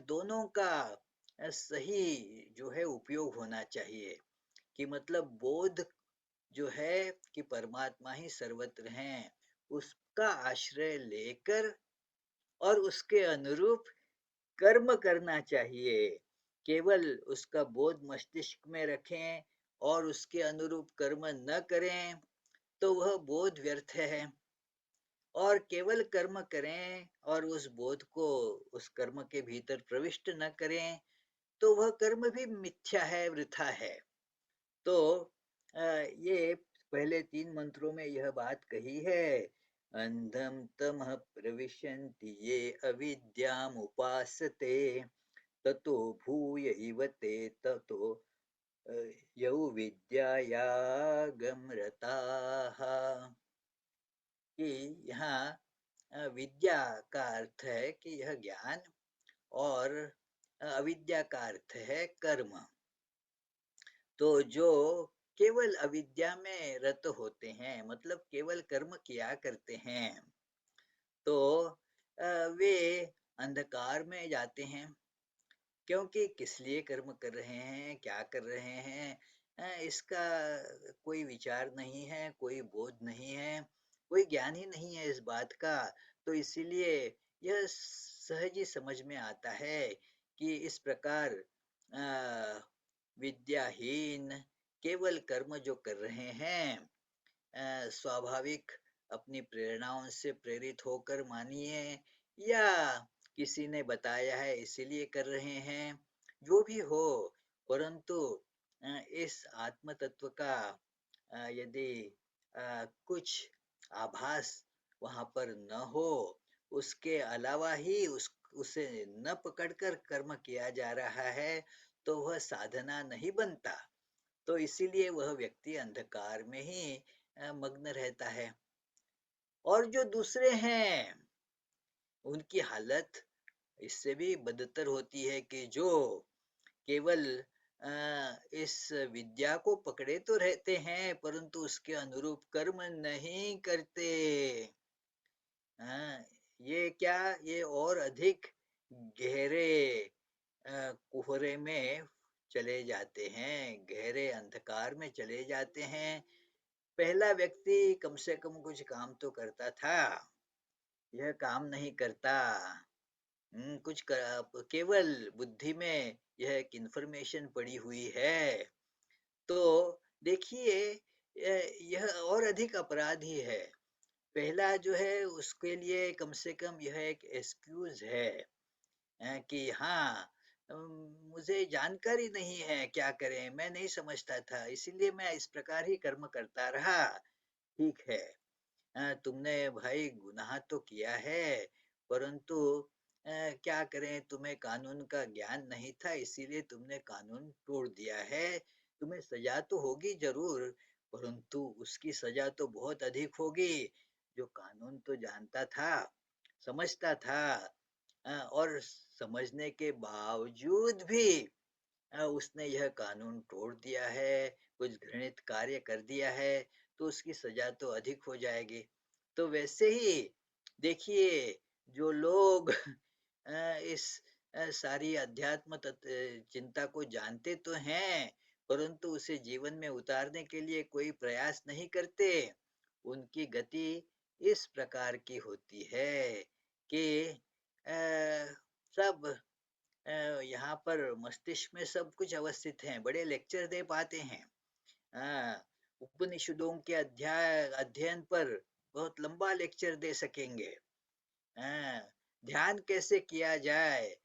दोनों का सही जो है उपयोग होना चाहिए, कि मतलब बोध जो है कि परमात्मा ही सर्वत्र हैं, उसका आश्रय लेकर और उसके अनुरूप कर्म करना चाहिए। केवल उसका बोध मस्तिष्क में रखें और उसके अनुरूप कर्म न करें, तो वह बोध व्यर्थ है। और केवल कर्म करें और उस बोध को उस कर्म के भीतर प्रविष्ट न करें, तो वह कर्म भी मिथ्या है, वृथा है। तो ये पहले 3 मंत्रों में यह बात कही है। अंधम तमः प्रविशन्ति ये अविद्याम उपासते, ततो भूय ते ततो अ, यौ विद्यायागम रताः। कि यहाँ विद्या का अर्थ है कि यह ज्ञान, और अविद्या का अर्थ है कर्म। तो जो केवल अविद्या में रत होते हैं, मतलब केवल कर्म किया करते हैं, तो वे अंधकार में जाते हैं। क्योंकि किस लिए कर्म कर रहे हैं, क्या कर रहे हैं, इसका कोई विचार नहीं है, कोई बोध नहीं है, कोई ज्ञान ही नहीं है इस बात का। तो इसीलिए यह सहज ही समझ में आता है कि इस प्रकार विद्याहीन केवल कर्म जो कर रहे हैं, स्वाभाविक अपनी प्रेरणाओं से प्रेरित होकर मानिए, या किसी ने बताया है इसीलिए कर रहे हैं, जो भी हो, परंतु इस आत्म तत्व का यदि कुछ आभास वहां पर न हो, उसके अलावा ही उसे न पकड़कर कर्म किया जा रहा है, तो वह साधना नहीं बनता। तो इसीलिए वह व्यक्ति अंधकार में ही मग्न रहता है। और जो दूसरे हैं, उनकी हालत इससे भी बदतर होती है, कि जो केवल इस विद्या को पकड़े तो रहते हैं, परंतु उसके अनुरूप कर्म नहीं करते। हाँ, ये क्या, ये और अधिक गहरे कोहरे में चले जाते हैं, गहरे अंधकार में चले जाते हैं। पहला व्यक्ति कम से कम कुछ काम तो करता था, यह काम नहीं करता। केवल बुद्धि में यह एक इंफॉर्मेशन पड़ी हुई है। तो देखिए, यह और अधिक अपराधी है। पहला जो है उसके लिए कम से कम यह एक एक्सक्यूज है, कि हाँ, मुझे जानकारी नहीं है, क्या करें, मैं नहीं समझता था, इसीलिए मैं इस प्रकार ही कर्म करता रहा। ठीक है, तुमने भाई गुनाह तो किया है, परंतु क्या करें, तुम्हें कानून का ज्ञान नहीं था, इसीलिए तुमने कानून तोड़ दिया है। तुम्हें सजा तो होगी जरूर, परंतु उसकी सजा तो बहुत अधिक होगी। जो कानून तो जानता था, समझता था, और समझने के बावजूद भी उसने यह कानून तोड़ दिया है, कुछ घृणित कार्य कर दिया है, तो उसकी सजा तो अधिक हो जाएगी। तो वैसे ही देखिए, जो लोग इस सारी अध्यात्म चिंता को जानते तो हैं, परंतु उसे जीवन में उतारने के लिए कोई प्रयास नहीं करते, उनकी गति इस प्रकार की होती है कि सब यहाँ पर मस्तिष्क में सब कुछ अवस्थित है, बड़े लेक्चर दे पाते हैं। उपनिषदों के अध्ययन पर बहुत लंबा लेक्चर दे सकेंगे। ध्यान कैसे किया जाए,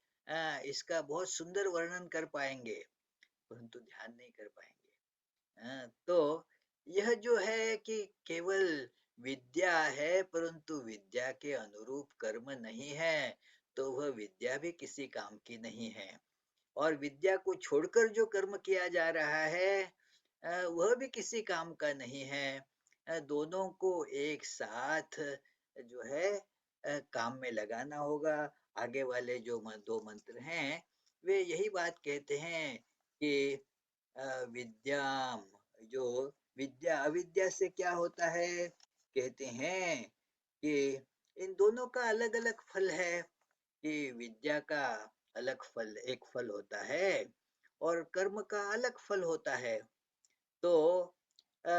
इसका बहुत सुंदर वर्णन कर पाएंगे। परंतु ध्यान नहीं कर पाएंगे। तो यह जो है कि केवल विद्या है परंतु विद्या के अनुरूप कर्म नहीं है, तो वह विद्या भी किसी काम की नहीं है। और विद्या को छोड़कर जो कर्म किया जा रहा है वह भी किसी काम का नहीं है। दोनों को एक साथ जो है काम में लगाना होगा। आगे वाले जो दो मंत्र हैं वे यही बात कहते हैं कि विद्याम, जो विद्या अविद्या से क्या होता है, कहते हैं कि इन दोनों का अलग अलग फल है। कि विद्या का अलग फल, एक फल होता है और कर्म का अलग फल होता है। तो आ,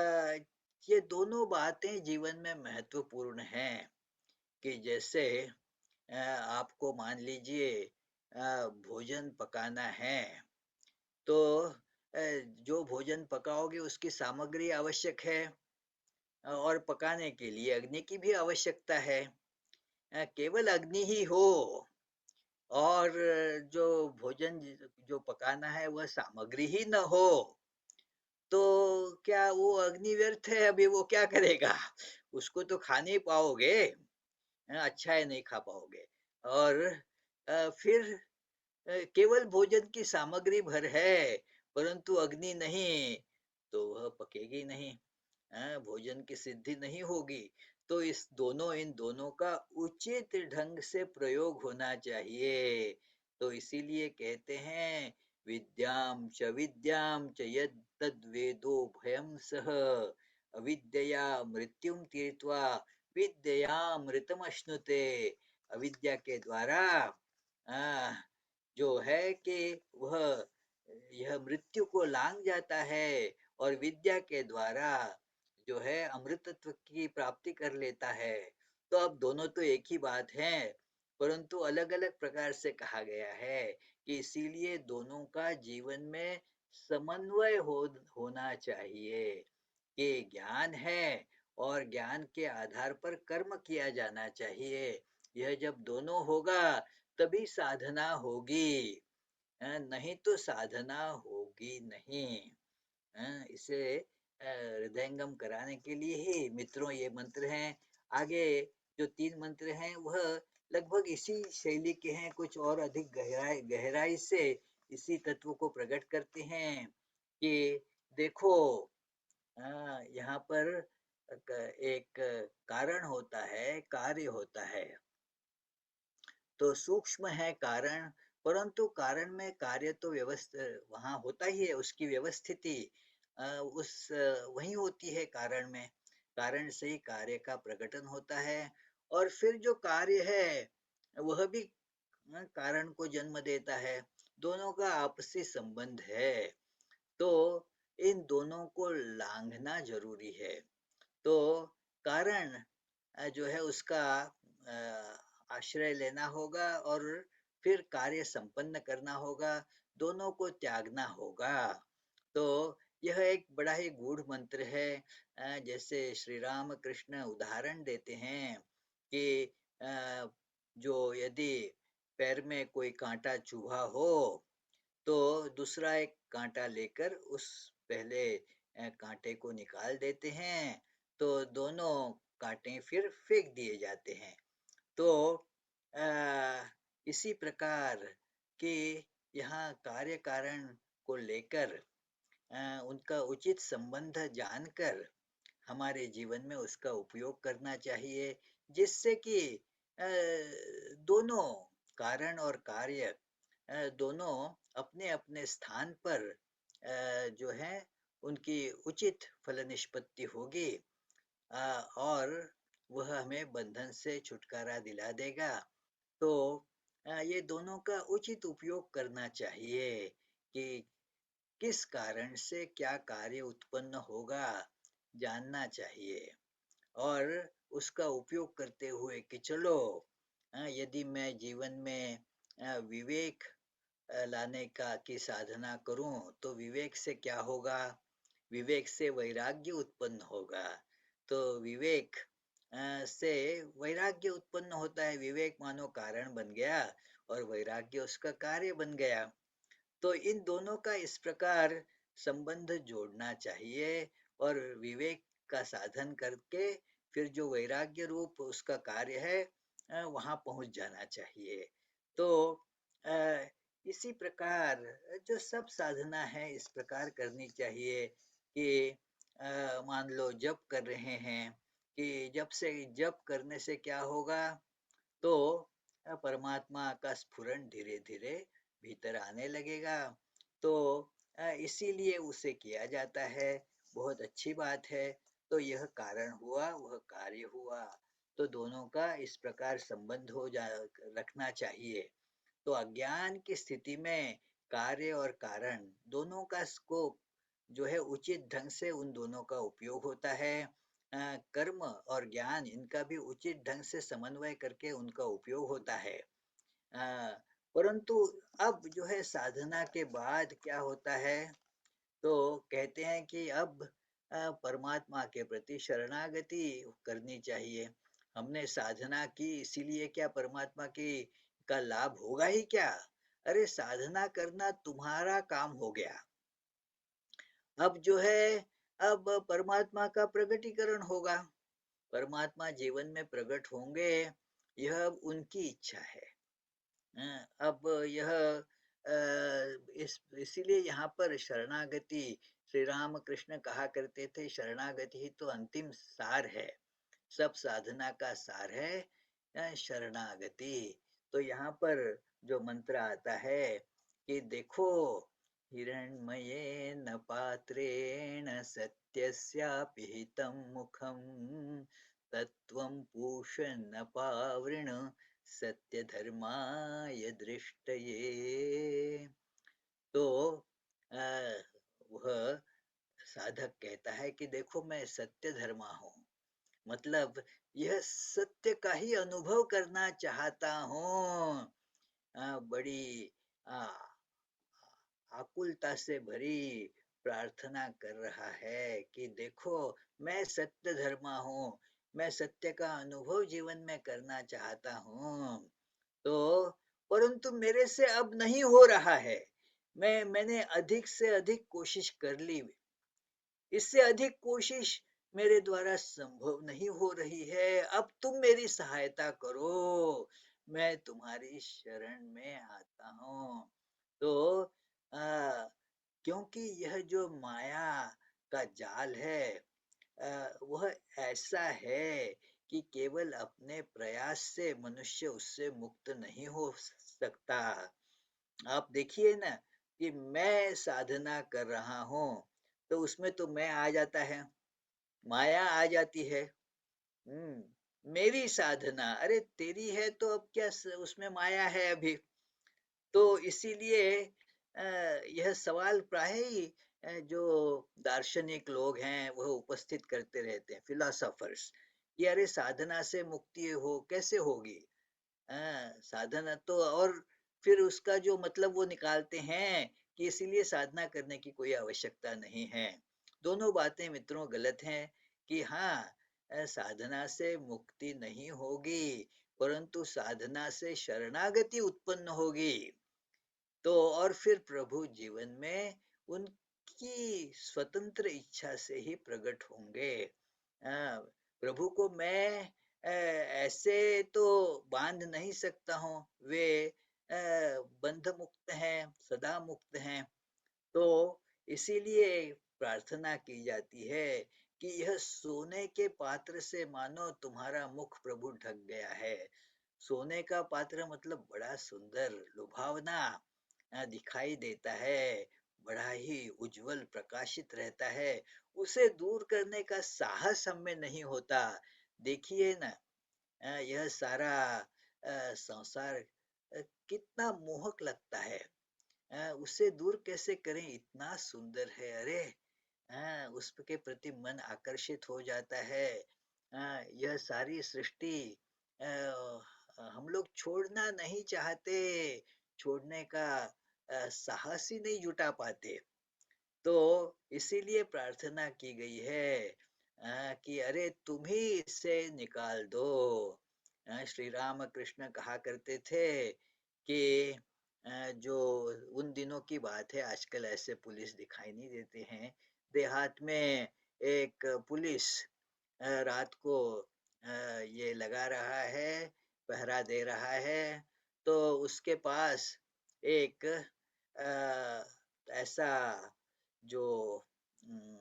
ये दोनों बातें जीवन में महत्वपूर्ण हैं। कि जैसे आपको मान लीजिए भोजन पकाना है, तो जो भोजन पकाओगे उसकी सामग्री आवश्यक है और पकाने के लिए अग्नि की भी आवश्यकता है। केवल अग्नि ही हो और जो भोजन जो पकाना है वह सामग्री ही न हो, तो क्या वो अग्नि व्यर्थ है? अभी वो क्या करेगा? उसको तो खा नहीं पाओगे, अच्छा है नहीं खा पाओगे। और फिर केवल भोजन की सामग्री भर है परंतु अग्नि नहीं, तो वह पकेगी नहीं, भोजन की सिद्धि नहीं होगी। तो इन दोनों का उचित ढंग से प्रयोग होना चाहिए। तो इसीलिए कहते हैं विद्याम च यद तद वेदो भयं सह अविद्यया मृत्युम तीर्त्वा विद्यामृतमश्नुते। अविद्या के द्वारा आ, जो है कि वह यह मृत्यु को लांग जाता है और विद्या के द्वारा जो है अमृतत्व की प्राप्ति कर लेता है। तो अब दोनों तो एक ही बात है परंतु अलग अलग प्रकार से कहा गया है कि इसीलिए दोनों का जीवन में समन्वय होना चाहिए। कि ज्ञान है और ज्ञान के आधार पर कर्म किया जाना चाहिए। यह जब दोनों होगा तभी साधना होगी, नहीं तो साधना होगी नहीं। इसे हृदयंगम कराने के लिए ही मित्रों ये मंत्र हैं। आगे जो तीन मंत्र हैं वह लगभग इसी शैली के हैं, कुछ और अधिक गहराई गहराई से इसी तत्व को प्रकट करते हैं। कि देखो, यहाँ पर एक कारण होता है, कार्य होता है। तो सूक्ष्म है कारण, परंतु कारण में कार्य तो व्यवस्थित वहां होता ही है, उसकी व्यवस्थिति उस वही होती है कारण में। कारण से ही कार्य का प्रकटन होता है और फिर जो कार्य है वह भी कारण को जन्म देता है। दोनों का आपसी संबंध है। तो इन दोनों को लांघना जरूरी है। तो कारण जो है उसका आश्रय लेना होगा और फिर कार्य संपन्न करना होगा, दोनों को त्यागना होगा। तो यह एक बड़ा ही गूढ़ मंत्र है। जैसे श्री राम कृष्ण उदाहरण देते हैं कि जो यदि पैर में कोई कांटा चुभा हो तो दूसरा एक कांटा लेकर उस पहले कांटे को निकाल देते हैं, तो दोनों कांटे फिर फेंक दिए जाते हैं। तो आ, इसी प्रकार के यहाँ कार्य कारण को लेकर उनका उचित संबंध जानकर हमारे जीवन में उसका उपयोग करना चाहिए, जिससे कि अ, दोनों कारण और कार्य दोनों अपने अपने स्थान पर जो है उनकी उचित फल निष्पत्ति होगी और वह हमें बंधन से छुटकारा दिला देगा। तो ये दोनों का उचित उपयोग करना चाहिए कि किस कारण से क्या कार्य उत्पन्न होगा, जानना चाहिए और उसका उपयोग करते हुए कि चलो यदि मैं जीवन में विवेक लाने का की साधना करूं तो विवेक से क्या होगा, विवेक से वैराग्य उत्पन्न होगा। तो विवेक से वैराग्य उत्पन्न होता है, विवेक मानो कारण बन गया और वैराग्य उसका कार्य बन गया। तो इन दोनों का इस प्रकार संबंध जोड़ना चाहिए और विवेक का साधन करके फिर जो वैराग्य रूप उसका कार्य है वहां पहुंच जाना चाहिए। तो अ, इसी प्रकार जो सब साधना है इस प्रकार करनी चाहिए कि मान लो जप कर रहे हैं कि जप करने से क्या होगा, तो परमात्मा का स्फुरन धीरे धीरे भीतर आने लगेगा। तो इसीलिए उसे किया जाता है, बहुत अच्छी बात है। तो यह कारण हुआ, वह कार्य हुआ, तो दोनों का इस प्रकार संबंध हो जा रखना चाहिए। तो अज्ञान की स्थिति में कार्य और कारण दोनों का स्कोप जो है उचित ढंग से उन दोनों का उपयोग होता है। कर्म और ज्ञान इनका भी उचित ढंग से समन्वय करके उनका उपयोग होता है। अ, परंतु अब जो है साधना के बाद क्या होता है, तो कहते हैं कि अब परमात्मा के प्रति शरणागति करनी चाहिए। हमने साधना की इसीलिए क्या परमात्मा की का लाभ होगा ही क्या? अरे साधना करना तुम्हारा काम हो गया। अब जो है अब परमात्मा का प्रगटीकरण होगा, परमात्मा जीवन में प्रकट होंगे, यह अब उनकी इच्छा है। अब यह इसीलिए यहाँ पर शरणागति, श्री राम कृष्ण कहा करते थे शरणागति ही तो अंतिम सार है, सब साधना का सार है शरणागति। तो यहाँ पर जो मंत्र आता है कि देखो, हिरण्मयेन पात्रेण सत्यस्यापिहितं मुखं तत्त्वं पूषन्न पावृण सत्य धर्माय दृष्टये। तो आ, वह साधक कहता है कि देखो मैं सत्य धर्मा हूँ, मतलब यह सत्य का ही अनुभव करना चाहता हूँ। बड़ी आ, आकुलता से भरी प्रार्थना कर रहा है कि देखो मैं सत्य धर्मा हूँ, मैं सत्य का अनुभव जीवन में करना चाहता हूँ। तो परंतु मेरे से अब नहीं हो रहा है, मैंने अधिक से अधिक कोशिश कर ली, इससे अधिक कोशिश मेरे द्वारा संभव नहीं हो रही है, अब तुम मेरी सहायता करो, मैं तुम्हारी शरण में आता हूँ। तो आ, क्योंकि यह जो माया का जाल है वह ऐसा है कि केवल अपने प्रयास से मनुष्य उससे मुक्त नहीं हो सकता। आप देखिए ना कि मैं साधना कर रहा हूँ, तो उसमें तो मैं आ जाता है, माया आ जाती है। मेरी साधना, अरे तेरी है तो अब क्या उसमें माया है अभी। तो इसीलिए यह सवाल प्राय ही जो दार्शनिक लोग हैं वह उपस्थित करते रहते हैं, फिलोसोफर्स, कि अरे साधना से मुक्ति हो कैसे होगी। साधना तो, और फिर उसका जो मतलब वो निकालते हैं कि इसीलिए साधना करने की कोई आवश्यकता नहीं है। दोनों बातें मित्रों गलत हैं। कि हाँ साधना से मुक्ति नहीं होगी, परंतु साधना से शरणागति उत्पन्न होगी। तो और फिर प्रभु जीवन में उनकी स्वतंत्र इच्छा से ही प्रकट होंगे। प्रभु को मैं ऐसे तो बांध नहीं सकता हूँ, वे बंध मुक्त हैं, सदा मुक्त हैं। तो इसीलिए प्रार्थना की जाती है कि यह सोने के पात्र से मानो तुम्हारा मुख प्रभु ढक गया है। सोने का पात्र मतलब बड़ा सुंदर लुभावना दिखाई देता है, बड़ा ही उज्जवल प्रकाशित रहता है, उसे दूर करने का साहस हम में नहीं होता। देखिए ना यह सारा संसार कितना मोहक लगता है, उसे दूर कैसे करें, इतना सुंदर है, अरे उसके प्रति मन आकर्षित हो जाता है। यह सारी सृष्टि हम लोग छोड़ना नहीं चाहते, छोड़ने का साहस ही नहीं जुटा पाते। तो इसीलिए प्रार्थना की गई है कि अरे तुम ही इससे निकाल दो। श्री राम कृष्ण कहा करते थे कि जो उन दिनों की बात है, आजकल ऐसे पुलिस दिखाई नहीं देते हैं। देहात में एक पुलिस रात को ये लगा रहा है, पहरा दे रहा है, तो उसके पास एक ऐसा जो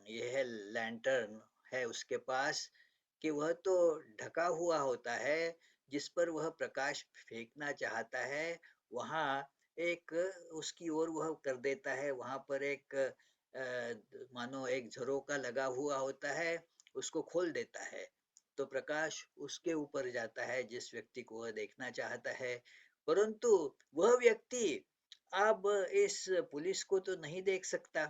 ये है लैंटर्न है उसके पास कि वह तो ढका हुआ होता है, जिस पर वह प्रकाश फेंकना चाहता है, वहाँ एक उसकी ओर वह कर देता है, वहाँ पर एक मानो एक झरोका लगा हुआ होता है, उसको खोल देता है। तो प्रकाश उसके ऊपर जाता है जिस व्यक्ति को वह देखना चाहता है। परंतु वह व्यक्ति अब इस पुलिस को तो नहीं देख सकता।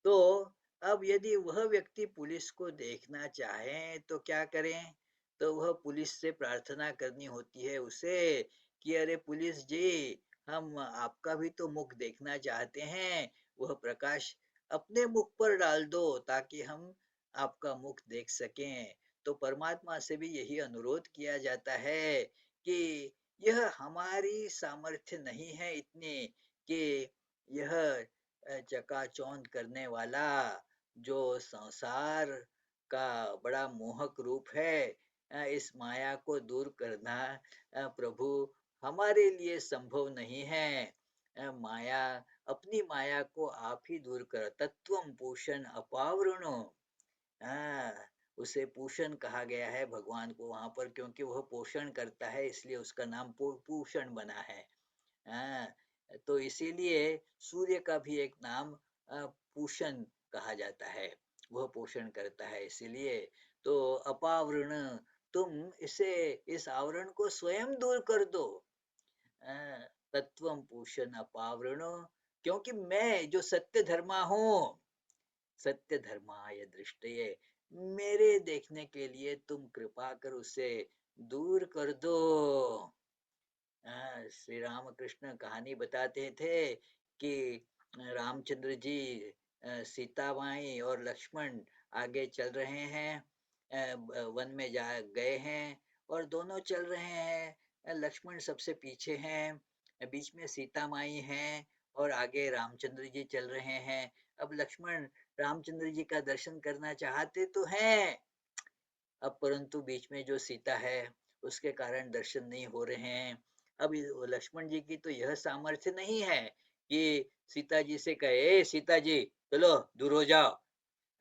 तो अब यदि वह व्यक्ति पुलिस को देखना चाहे तो क्या करें? तो वह पुलिस से प्रार्थना करनी होती है उसे कि अरे पुलिस जी, हम आपका भी तो मुख देखना चाहते हैं, वह प्रकाश अपने मुख पर डाल दो ताकि हम आपका मुख देख सकें। तो परमात्मा से भी यही अनुरोध किया जाता है कि यह हमारी सामर्थ्य नहीं है इतनी कि यह चकाचौंध करने वाला जो संसार का बड़ा मोहक रूप है, इस माया को दूर करना प्रभु हमारे लिए संभव नहीं है। माया, अपनी माया को आप ही दूर कर, तत्वम पूषण अपावृणो। हाँ, उसे पूषण कहा गया है भगवान को वहां पर, क्योंकि वह पोषण करता है इसलिए उसका नाम पूषण बना है। हाँ, तो इसीलिए सूर्य का भी एक नाम पूषण कहा जाता है, वह पोषण करता है इसीलिए। तो अपावृण, तुम इसे, इस आवरण को स्वयं दूर कर दो। तत्वम पूषण अपावृणो, क्योंकि मैं जो सत्य धर्मा हूँ, सत्य धर्माय दृष्टये, मेरे देखने के लिए तुम कृपा कर उसे दूर कर दो। श्री रामकृष्ण कहानी बताते थे कि रामचंद्र जी, सीता माई और लक्ष्मण आगे चल रहे हैं, वन में जा गए हैं और दोनों चल रहे हैं, लक्ष्मण सबसे पीछे हैं, बीच में सीता माई हैं और आगे रामचंद्र जी चल रहे हैं। अब लक्ष्मण रामचंद्र जी का दर्शन करना चाहते तो हैं, अब परंतु बीच में जो सीता है उसके कारण दर्शन नहीं हो रहे हैं। अब लक्ष्मण जी की तो यह सामर्थ्य नहीं है कि सीता जी से कहे, ए सीता जी चलो दूर हो जाओ।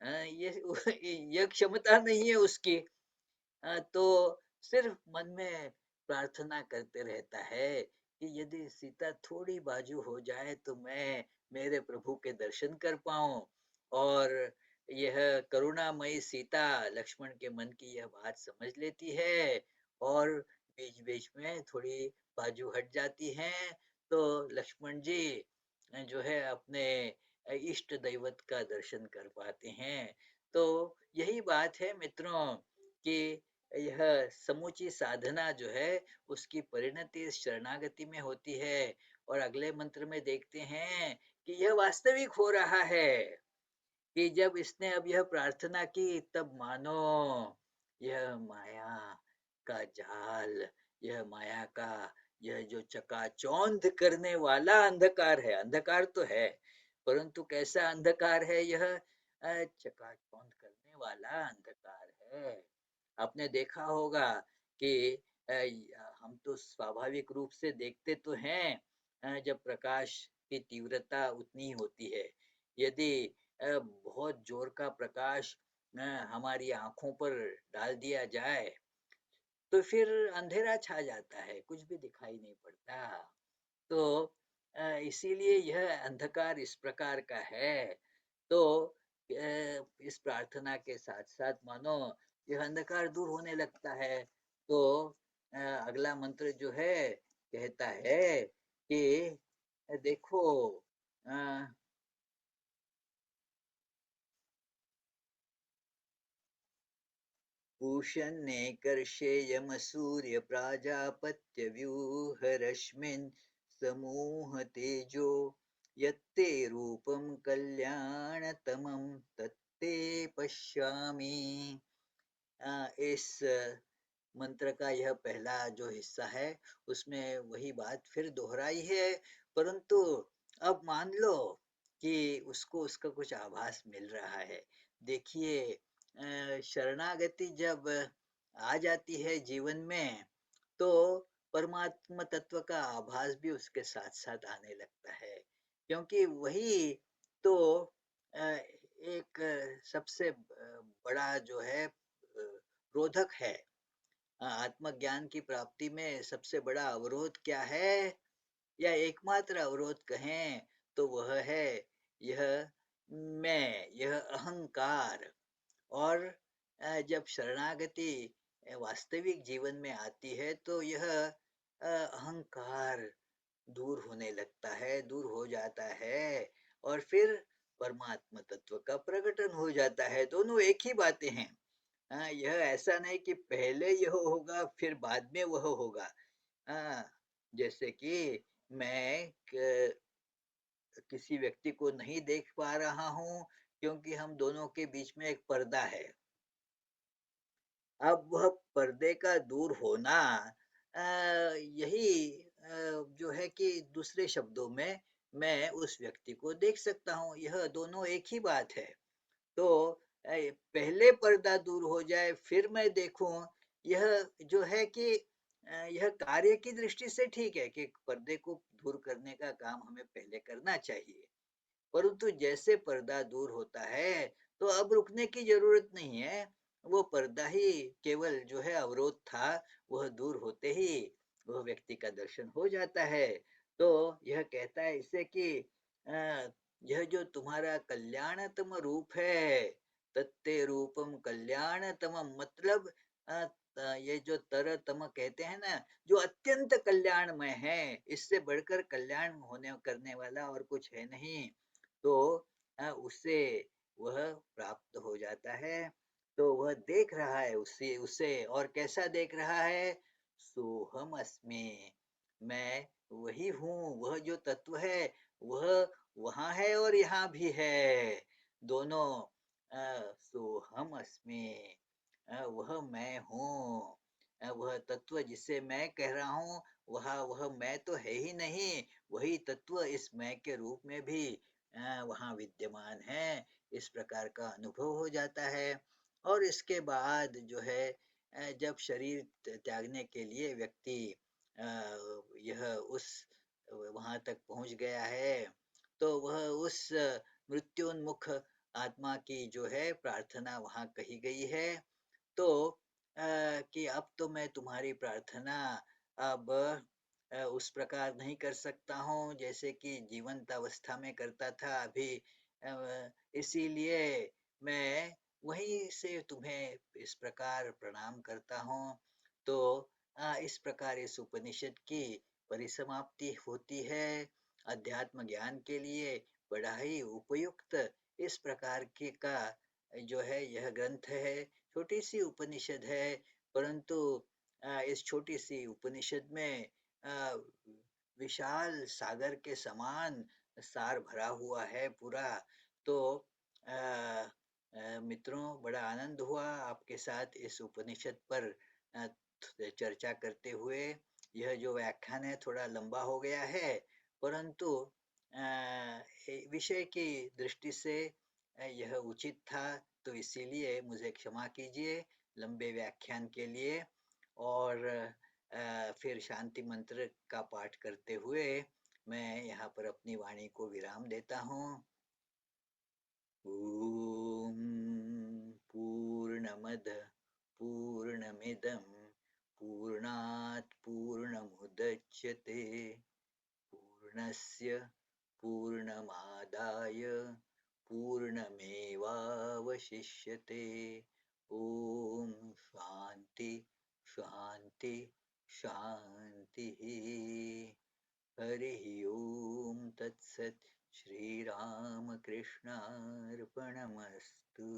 ये यह क्षमता नहीं है उसकी। तो सिर्फ मन में प्रार्थना करते रहता है कि यदि सीता थोड़ी बाजू हो जाए तो मैं मेरे प्रभु के दर्शन कर पाऊं। और यह करुणामयी सीता लक्ष्मण के मन की यह बात समझ लेती है और बीच बीच में थोड़ी बाजू हट जाती हैं, तो लक्ष्मण जी जो है अपने इष्ट दैवत का दर्शन कर पाते हैं। तो यही बात है मित्रों कि यह समूची साधना जो है उसकी परिणति इस शरणागति में होती है। और अगले मंत्र में देखते हैं कि यह वास्तविक हो रहा है कि जब इसने अब यह प्रार्थना की तब मानो यह माया का जाल, यह माया का यह जो चकाचौंध करने वाला अंधकार है, अंधकार तो है परंतु कैसा अंधकार है यह, चकाचौंध करने वाला अंधकार है। आपने देखा होगा कि हम तो स्वाभाविक रूप से देखते तो हैं, जब प्रकाश की तीव्रता उतनी होती है, यदि बहुत जोर का प्रकाश हमारी आंखों पर डाल दिया जाए तो फिर अंधेरा छा जाता है, कुछ भी दिखाई नहीं पड़ता। तो इसीलिए यह अंधकार इस प्रकार का है। तो इस प्रार्थना के साथ साथ मानो यह अंधकार दूर होने लगता है। तो अगला मंत्र जो है कहता है कि देखो, पूषन्नेकर्षेयमसूर्यप्राजापत्यव्यूहरश्मिन् समूहतेजो यत्ते रूपं कल्याणतमं तत्ते पश्यामि। इस मंत्र का यह पहला जो हिस्सा है उसमें वही बात फिर दोहराई है, परंतु अब मान लो कि उसको उसका कुछ आभास मिल रहा है। देखिए शरणागति जब आ जाती है जीवन में तो परमात्मा तत्व का आभास भी उसके साथ साथ आने लगता है, क्योंकि वही तो एक सबसे बड़ा जो है रोधक है। आत्मज्ञान की प्राप्ति में सबसे बड़ा अवरोध क्या है, या एकमात्र अवरोध कहें तो वह है यह मैं, यह अहंकार। और जब शरणागति वास्तविक जीवन में आती है तो यह अहंकार दूर होने लगता है, दूर हो जाता है, और फिर परमात्मा तत्व का प्रकटन हो जाता है। दोनों एक ही बातें हैं। हाँ, यह ऐसा नहीं कि पहले यह होगा फिर बाद में वह होगा। हाँ, जैसे कि मैं किसी व्यक्ति को नहीं देख पा रहा हूँ क्योंकि हम दोनों के बीच में एक पर्दा है। अब वह पर्दे का दूर होना यही जो है कि दूसरे शब्दों में मैं उस व्यक्ति को देख सकता हूँ, यह दोनों एक ही बात है। तो पहले पर्दा दूर हो जाए फिर मैं देखूं, यह जो है कि यह कार्य की दृष्टि से ठीक है कि पर्दे को दूर करने का काम हमें पहले करना चाहिए, परंतु जैसे पर्दा दूर होता है तो अब रुकने की जरूरत नहीं है। वो पर्दा ही केवल जो है अवरोध था, वह दूर होते ही वह व्यक्ति का दर्शन हो जाता है। तो यह कहता है इससे कि अ, यह जो तुम्हारा कल्याणतम रूप है, तत्ते रूपम कल्याणतम, मतलब ये जो तर तम कहते हैं ना, जो अत्यंत कल्याणमय है, इससे बढ़कर कल्याण होने करने वाला और कुछ है नहीं। तो उससे वह प्राप्त हो जाता है। तो वह देख रहा है उससे उसे, और कैसा देख रहा है, सोहम अस्मि, मैं वही हूँ, वह जो तत्व है वह वहां है और यहाँ भी है, दोनों। सोहम अस्मि, वह मैं हूँ। वह तत्व जिसे मैं कह रहा हूँ वह मैं तो है ही नहीं, वही तत्व इस मैं के रूप में भी वहाँ विद्यमान है। इस प्रकार का अनुभव हो जाता है। और इसके बाद जो है जब शरीर त्यागने के लिए व्यक्ति यह उस वहां तक पहुंच गया है तो वह उस मृत्योन्मुख आत्मा की जो है प्रार्थना वहां कही गई है। तो कि अब तो मैं तुम्हारी प्रार्थना अब उस प्रकार नहीं कर सकता हूँ जैसे कि जीवंत अवस्था में करता था अभी, इसीलिए मैं वहीं से तुम्हें इस प्रकार प्रणाम करता हूँ। तो इस प्रकार इस उपनिषद की परिसमाप्ति होती है। अध्यात्म ज्ञान के लिए बड़ा ही उपयुक्त इस प्रकार के का जो है यह ग्रंथ है। छोटी सी उपनिषद है, परंतु इस छोटी सी उपनिषद में अ, विशाल सागर के समान सार भरा हुआ है पूरा। तो मित्रों, बड़ा आनंद हुआ आपके साथ इस उपनिषद पर चर्चा करते हुए। यह जो व्याख्यान है थोड़ा लंबा हो गया है, परंतु विषय की दृष्टि से यह उचित था, तो इसीलिए मुझे क्षमा कीजिए लंबे व्याख्यान के लिए। और फिर शांति मंत्र का पाठ करते हुए मैं यहाँ पर अपनी वाणी को विराम देता हूँ। ॐ पूर्णमद पूर्णमिदं पूर्णात् पूर्णमुदच्यते पूर्णस्य पूर्णमादाय पूर्णमेवावशिष्यते। ॐ शान्ति शान्ति शान्तिः। हरिः ओम तत्सत्। श्रीरामकृष्णार्पणमस्तु।